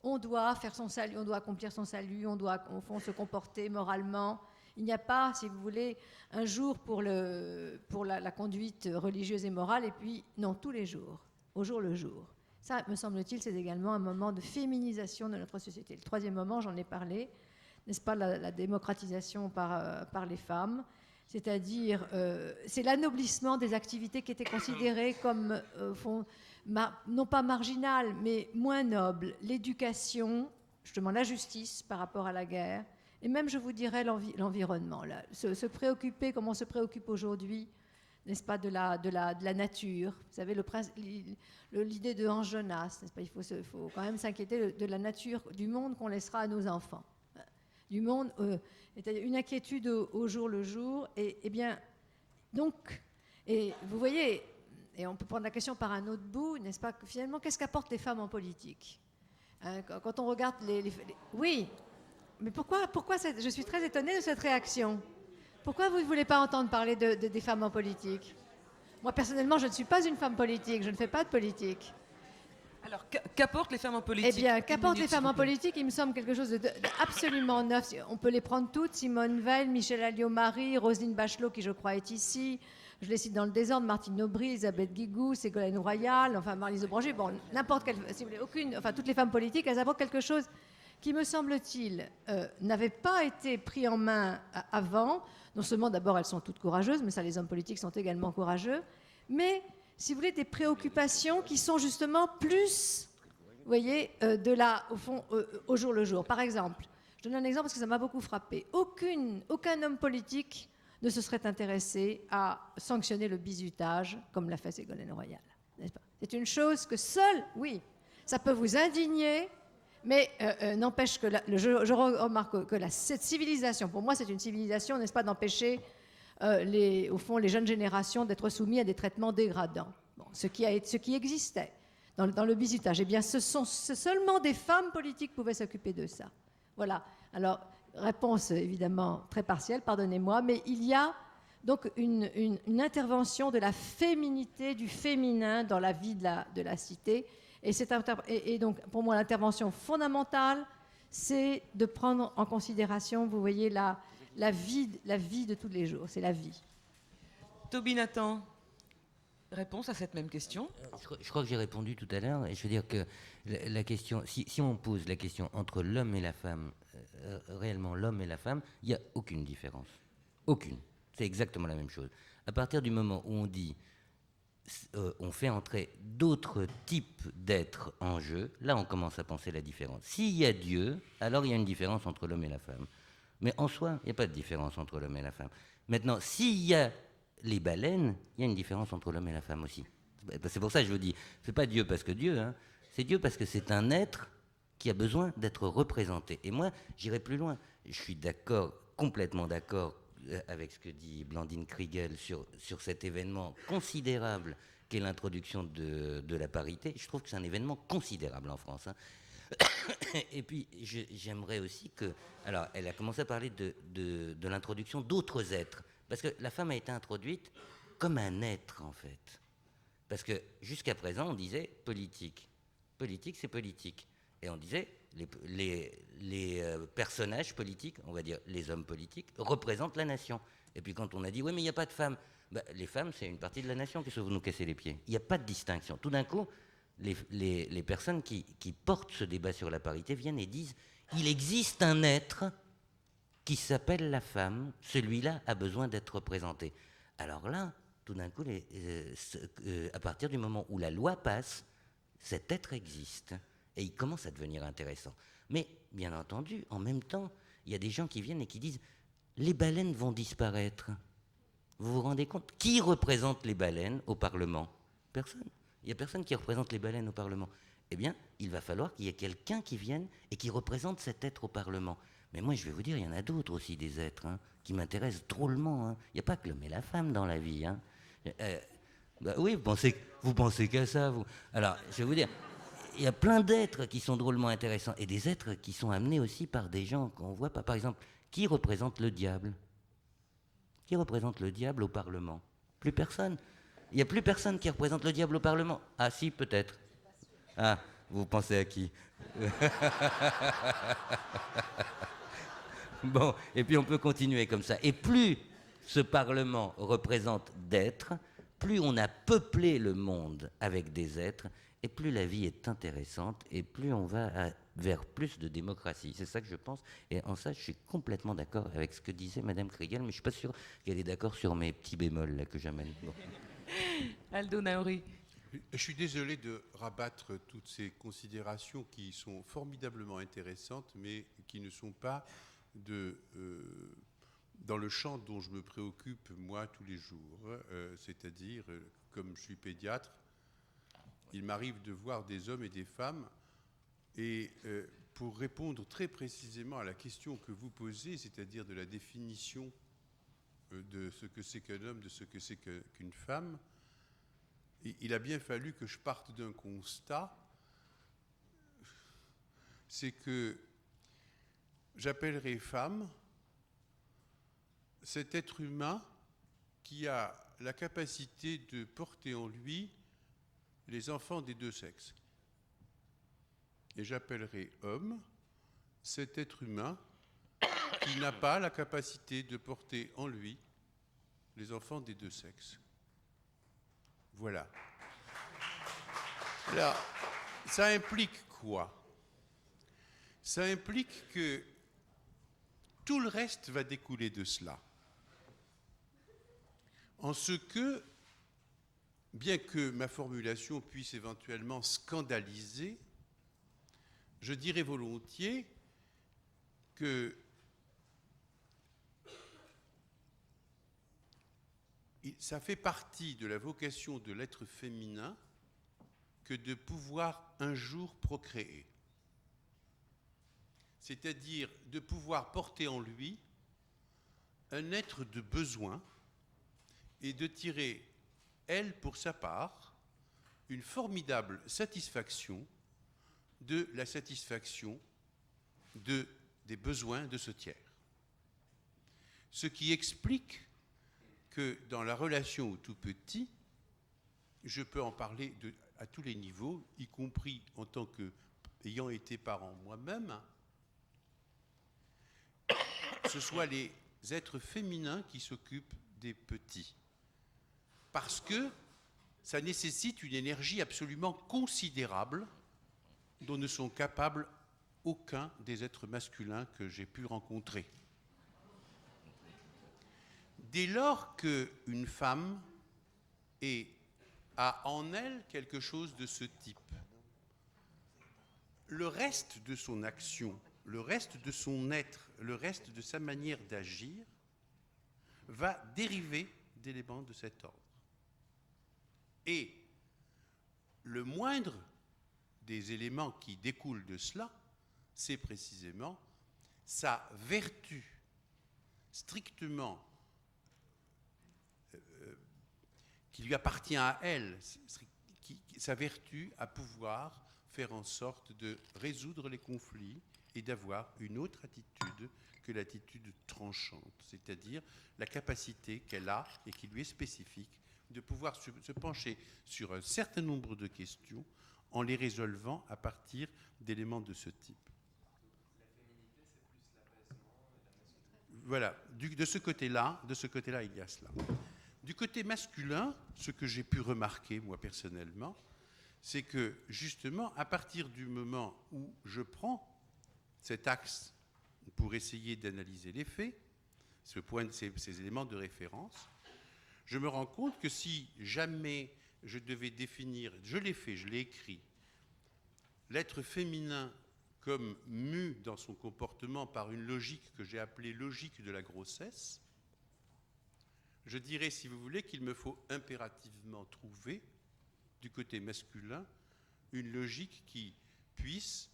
on doit faire son salut, on doit accomplir son salut, on doit au fond se comporter moralement. Il n'y a pas, si vous voulez, un jour pour la conduite religieuse et morale, et puis, non, tous les jours, au jour le jour. Ça, me semble-t-il, c'est également un moment de féminisation de notre société. Le troisième moment, j'en ai parlé, n'est-ce pas, la démocratisation par les femmes, c'est-à-dire, c'est l'anoblissement des activités qui étaient considérées comme, non pas marginales, mais moins nobles. L'éducation, justement la justice par rapport à la guerre, et même, je vous dirais, l'environnement. Se préoccuper, comme on se préoccupe aujourd'hui, n'est-ce pas, de la nature. Vous savez, l'idée de Hans Jonas, n'est-ce pas, il faut quand même s'inquiéter de la nature, du monde qu'on laissera à nos enfants. Du monde, une inquiétude au jour le jour. Et bien, donc, et vous voyez, et on peut prendre la question par un autre bout, n'est-ce pas, que finalement, qu'est-ce qu'apportent les femmes en politique, hein, quand on regarde Oui. Mais pourquoi je suis très étonnée de cette réaction. Pourquoi vous ne voulez pas entendre parler des femmes en politique? Moi, personnellement, je ne suis pas une femme politique, je ne fais pas de politique. Alors, qu'apportent les femmes en politique? Eh bien, qu'apportent les femmes en politique? Il me semble quelque chose d'absolument neuf. On peut les prendre toutes. Simone Veil, Michèle Alliot-Marie, Roselyne Bachelot, qui je crois est ici. Je les cite dans le désordre. Martine Aubry, Elisabeth Guigou, Ségolène Royal, enfin Marlise Aubrancher. Bon, n'importe quelle, si vous voulez, aucune, enfin toutes les femmes politiques, elles apportent quelque chose qui, me semble-t-il, n'avait pas été pris en main avant. Non seulement, d'abord, elles sont toutes courageuses, mais ça, les hommes politiques sont également courageux. Mais, si vous voulez, des préoccupations qui sont justement plus, vous voyez, de là, au fond, au jour le jour. Par exemple, je donne un exemple parce que ça m'a beaucoup frappé. Aucun homme politique ne se serait intéressé à sanctionner le bizutage comme l'a fait Ségolène Royal, n'est-ce pas? C'est une chose que seul, oui, ça peut vous indigner, mais n'empêche que je remarque que cette civilisation, pour moi, c'est une civilisation, n'est-ce pas, d'empêcher au fond, les jeunes générations d'être soumis à des traitements dégradants. Bon, ce qui existait dans le bizutage. Eh bien, seulement des femmes politiques pouvaient s'occuper de ça. Voilà. Alors, réponse évidemment très partielle, pardonnez-moi, mais il y a donc une intervention de la féminité, du féminin dans la vie de la cité. Et donc, pour moi, l'intervention fondamentale, c'est de prendre en considération, vous voyez, la vie de tous les jours. C'est la vie. Toby Nathan, réponse à cette même question? Je crois que j'ai répondu tout à l'heure. Et je veux dire que la question, si on pose la question entre l'homme et la femme, réellement l'homme et la femme, il n'y a aucune différence. Aucune. C'est exactement la même chose. À partir du moment où on dit on fait entrer d'autres types d'êtres en jeu, là on commence à penser la différence. S'il y a Dieu, alors il y a une différence entre l'homme et la femme. Mais en soi, il n'y a pas de différence entre l'homme et la femme. Maintenant, s'il y a les baleines, il y a une différence entre l'homme et la femme aussi. C'est pour ça que je vous dis, c'est pas Dieu parce que Dieu, hein, c'est Dieu parce que c'est un être qui a besoin d'être représenté. Et moi, j'irai plus loin. Je suis d'accord, complètement d'accord avec ce que dit Blandine Kriegel sur cet événement considérable qu'est l'introduction de la parité. Je trouve que c'est un événement considérable en France. Hein. Et puis, j'aimerais aussi que... Alors, elle a commencé à parler de l'introduction d'autres êtres. Parce que la femme a été introduite comme un être, en fait. Parce que jusqu'à présent, on disait politique. Politique, c'est politique. Et on disait les personnages politiques, on va dire les hommes politiques, représentent la nation. Et puis quand on a dit, oui, mais il n'y a pas de femmes, bah, les femmes, c'est une partie de la nation, qu'est-ce que vous nous cassez les pieds? Il n'y a pas de distinction. Tout d'un coup, les personnes qui portent ce débat sur la parité viennent et disent, il existe un être qui s'appelle la femme, celui-là a besoin d'être représenté. Alors là, tout d'un coup, à partir du moment où la loi passe, cet être existe. Et il commence à devenir intéressant. Mais, bien entendu, en même temps, il y a des gens qui viennent et qui disent « les baleines vont disparaître ». Vous vous rendez compte? Qui représente les baleines au Parlement? Personne. Il n'y a personne qui représente les baleines au Parlement. Eh bien, il va falloir qu'il y ait quelqu'un qui vienne et qui représente cet être au Parlement. Mais moi, je vais vous dire, il y en a d'autres aussi, des êtres, hein, qui m'intéressent drôlement. Hein. Il n'y a pas que l'homme et la femme dans la vie. Hein. Bah oui, vous pensez qu'à ça, vous. Alors, je vais vous dire... Il y a plein d'êtres qui sont drôlement intéressants et des êtres qui sont amenés aussi par des gens qu'on ne voit pas. Par exemple, qui représente le diable? Qui représente le diable au Parlement? Plus personne. Il n'y a plus personne qui représente le diable au Parlement. Ah si, peut-être. Ah, vous pensez à qui? Bon, et puis on peut continuer comme ça. Et plus ce Parlement représente d'êtres, plus on a peuplé le monde avec des êtres, et plus la vie est intéressante, et plus on va vers plus de démocratie. C'est ça que je pense. Et en ça, je suis complètement d'accord avec ce que disait Madame Kriegel, mais je ne suis pas sûr qu'elle est d'accord sur mes petits bémols là, que j'amène. Bon. Aldo Naori. Je suis désolé de rabattre toutes ces considérations qui sont formidablement intéressantes, mais qui ne sont pas dans le champ dont je me préoccupe, moi, tous les jours. C'est-à-dire, comme je suis pédiatre, il m'arrive de voir des hommes et des femmes, et pour répondre très précisément à la question que vous posez, c'est-à-dire de la définition de ce que c'est qu'un homme, de ce que c'est qu'une femme, il a bien fallu que je parte d'un constat, c'est que j'appellerais femme cet être humain qui a la capacité de porter en lui les enfants des deux sexes. et j'appellerai homme cet être humain qui n'a pas la capacité de porter en lui les enfants des deux sexes. Voilà. Alors, ça implique quoi? Ça implique que tout le reste va découler de cela. En ce que, bien que ma formulation puisse éventuellement scandaliser, je dirais volontiers que ça fait partie de la vocation de l'être féminin que de pouvoir un jour procréer. C'est-à-dire de pouvoir porter en lui un être de besoin et de tirer, elle, pour sa part, une formidable satisfaction de la satisfaction des besoins de ce tiers. Ce qui explique que dans la relation au tout petit, je peux en parler à tous les niveaux, y compris en tant qu'ayant été parent moi-même, ce soit les êtres féminins qui s'occupent des petits. Parce que ça nécessite une énergie absolument considérable dont ne sont capables aucun des êtres masculins que j'ai pu rencontrer. Dès lors qu'une femme a en elle quelque chose de ce type, le reste de son action, le reste de son être, le reste de sa manière d'agir va dériver d'éléments de cet ordre. Et le moindre des éléments qui découlent de cela, c'est précisément sa vertu strictement qui lui appartient à elle, sa vertu à pouvoir faire en sorte de résoudre les conflits et d'avoir une autre attitude que l'attitude tranchante, c'est-à-dire la capacité qu'elle a et qui lui est spécifique de pouvoir se pencher sur un certain nombre de questions en les résolvant à partir d'éléments de ce type. La féminité, c'est plus l'apaisement et la masculinité. Voilà, de ce côté-là, il y a cela. Du côté masculin, ce que j'ai pu remarquer, moi, personnellement, c'est que, justement, à partir du moment où je prends cet axe pour essayer d'analyser les faits, ces éléments de référence, je me rends compte que si jamais je devais définir, je l'ai fait, je l'ai écrit, l'être féminin comme mu dans son comportement par une logique que j'ai appelée logique de la grossesse, je dirais, si vous voulez, qu'il me faut impérativement trouver, du côté masculin, une logique qui puisse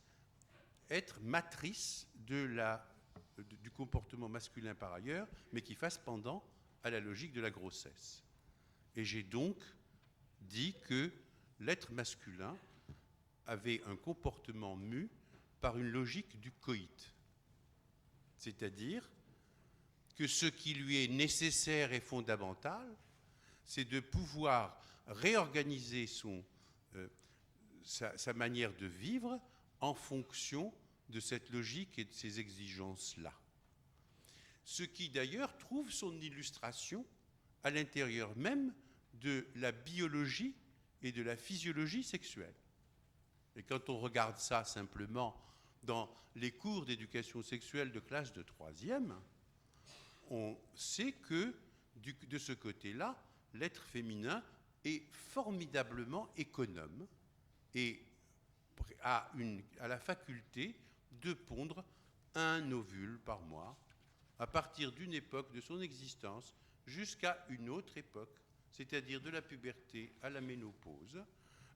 être matrice du comportement masculin par ailleurs, mais qui fasse pendant à la logique de la grossesse. Et j'ai donc dit que l'être masculin avait un comportement mu par une logique du coït. C'est-à-dire que ce qui lui est nécessaire et fondamental, c'est de pouvoir réorganiser sa manière de vivre en fonction de cette logique et de ces exigences-là. Ce qui d'ailleurs trouve son illustration à l'intérieur même de la biologie et de la physiologie sexuelle. Et quand on regarde ça simplement dans les cours d'éducation sexuelle de classe de 3e, on sait que de ce côté-là, l'être féminin est formidablement économe et a la faculté de pondre un ovule par mois à partir d'une époque de son existence jusqu'à une autre époque, c'est-à-dire de la puberté à la ménopause,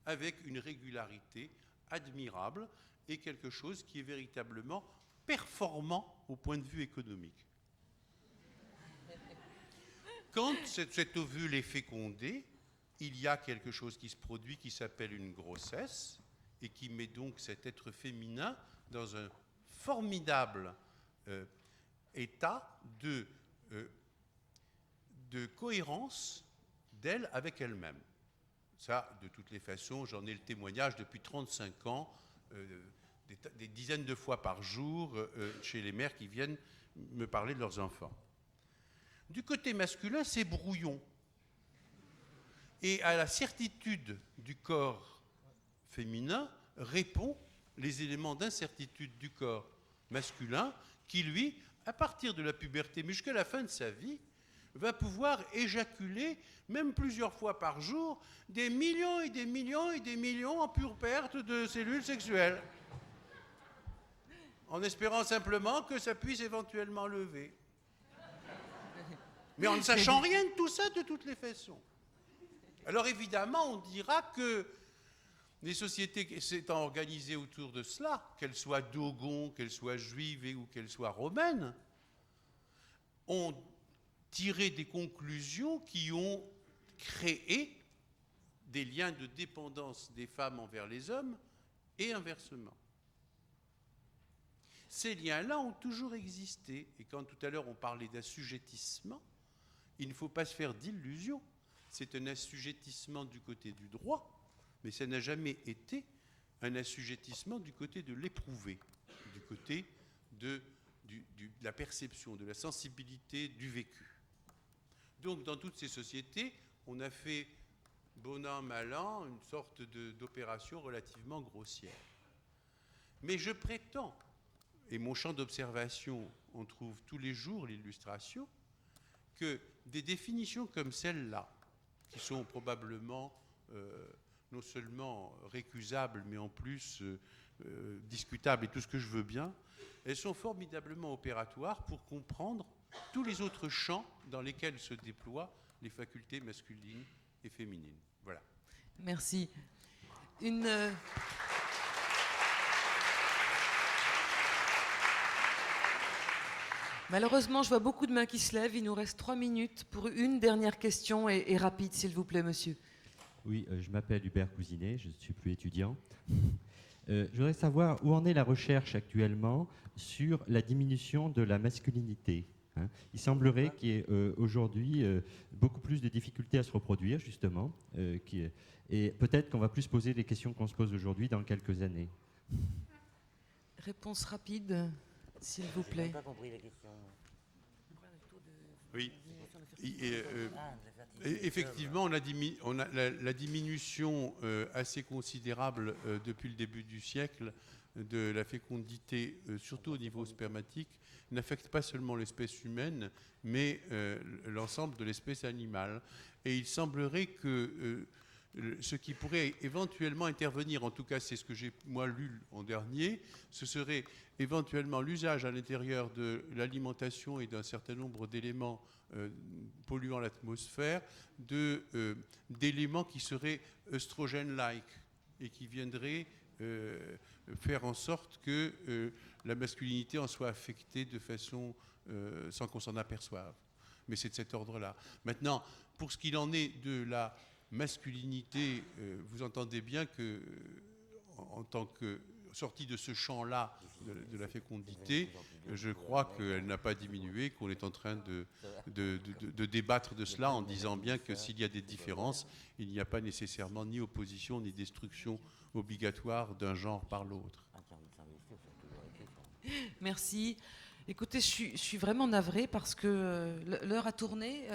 avec une régularité admirable et quelque chose qui est véritablement performant au point de vue économique. Quand cet ovule est fécondé, il y a quelque chose qui se produit qui s'appelle une grossesse et qui met donc cet être féminin dans un formidable état de cohérence d'elle avec elle-même. Ça, de toutes les façons, j'en ai le témoignage depuis 35 ans des dizaines de fois par jour chez les mères qui viennent me parler de leurs enfants. Du côté masculin, c'est brouillon. Et à la certitude du corps féminin répond les éléments d'incertitude du corps masculin qui, lui, à partir de la puberté, mais jusqu'à la fin de sa vie, va pouvoir éjaculer, même plusieurs fois par jour, des millions et des millions et des millions en pure perte de cellules sexuelles. En espérant simplement que ça puisse éventuellement lever. Mais en ne sachant rien de tout ça de toutes les façons. Alors évidemment, on dira que les sociétés s'étant organisées autour de cela, qu'elles soient dogon, qu'elles soient juives ou qu'elles soient romaines, ont tiré des conclusions qui ont créé des liens de dépendance des femmes envers les hommes et inversement. Ces liens-là ont toujours existé. Et quand tout à l'heure on parlait d'assujettissement, il ne faut pas se faire d'illusions. C'est un assujettissement du côté du droit, mais ça n'a jamais été un assujettissement du côté de l'éprouvé, du côté de la perception, de la sensibilité du vécu. Donc dans toutes ces sociétés, on a fait bon an, mal an, une sorte d'opération relativement grossière. Mais je prétends, et mon champ d'observation en trouve tous les jours l'illustration, que des définitions comme celle-là, qui sont probablement non seulement récusables, mais en plus discutables et tout ce que je veux bien, elles sont formidablement opératoires pour comprendre tous les autres champs dans lesquels se déploient les facultés masculines et féminines. Voilà. Merci. Malheureusement, je vois beaucoup de mains qui se lèvent. Il nous reste 3 minutes pour une dernière question et rapide, s'il vous plaît, monsieur. Oui, je m'appelle Hubert Cousinet, je ne suis plus étudiant. Je voudrais savoir où en est la recherche actuellement sur la diminution de la masculinité. Il semblerait qu'il y ait aujourd'hui beaucoup plus de difficultés à se reproduire, justement, et peut-être qu'on va plus se poser les questions qu'on se pose aujourd'hui dans quelques années. Réponse rapide, s'il vous plaît. Je n'ai pas compris la question. Oui. Effectivement, on a la diminution assez considérable depuis le début du siècle de la fécondité, surtout au niveau spermatique, n'affecte pas seulement l'espèce humaine, mais l'ensemble de l'espèce animale. Et il semblerait que ce qui pourrait éventuellement intervenir, en tout cas c'est ce que j'ai moi lu en dernier, ce serait éventuellement l'usage à l'intérieur de l'alimentation et d'un certain nombre d'éléments polluant l'atmosphère, d'éléments qui seraient œstrogènes-like et qui viendraient faire en sorte que la masculinité en soit affectée de façon sans qu'on s'en aperçoive. Mais c'est de cet ordre-là. Maintenant, pour ce qu'il en est de la masculinité, vous entendez bien que, en tant que sortie de ce champ-là de la fécondité, je crois qu'elle n'a pas diminué, qu'on est en train de débattre de cela en disant bien que s'il y a des différences, il n'y a pas nécessairement ni opposition ni destruction obligatoire d'un genre par l'autre. Merci. Écoutez, je suis vraiment navrée parce que l'heure a tourné.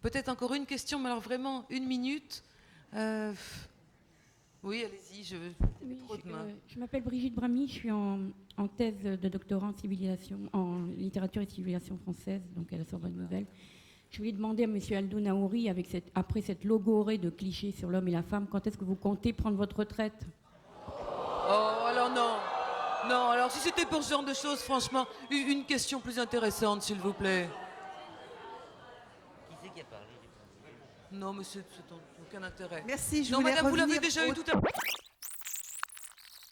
Peut-être encore une question, mais alors vraiment 1 minute. Oui, allez-y, je m'appelle Brigitte Bramy, je suis en thèse de doctorat en littérature et civilisation française, donc à la Sorbonne Nouvelle. Je voulais demander à M. Aldo Naouri, après cette logorée de clichés sur l'homme et la femme, quand est-ce que vous comptez prendre votre retraite? Oh, alors non. Non, alors si c'était pour ce genre de choses, franchement, une question plus intéressante, s'il vous plaît. Qui c'est qui a parlé? Non, monsieur, c'est aucun intérêt. Merci, je non, voulais madame, vous l'avez revenir déjà eu tout à l'heure.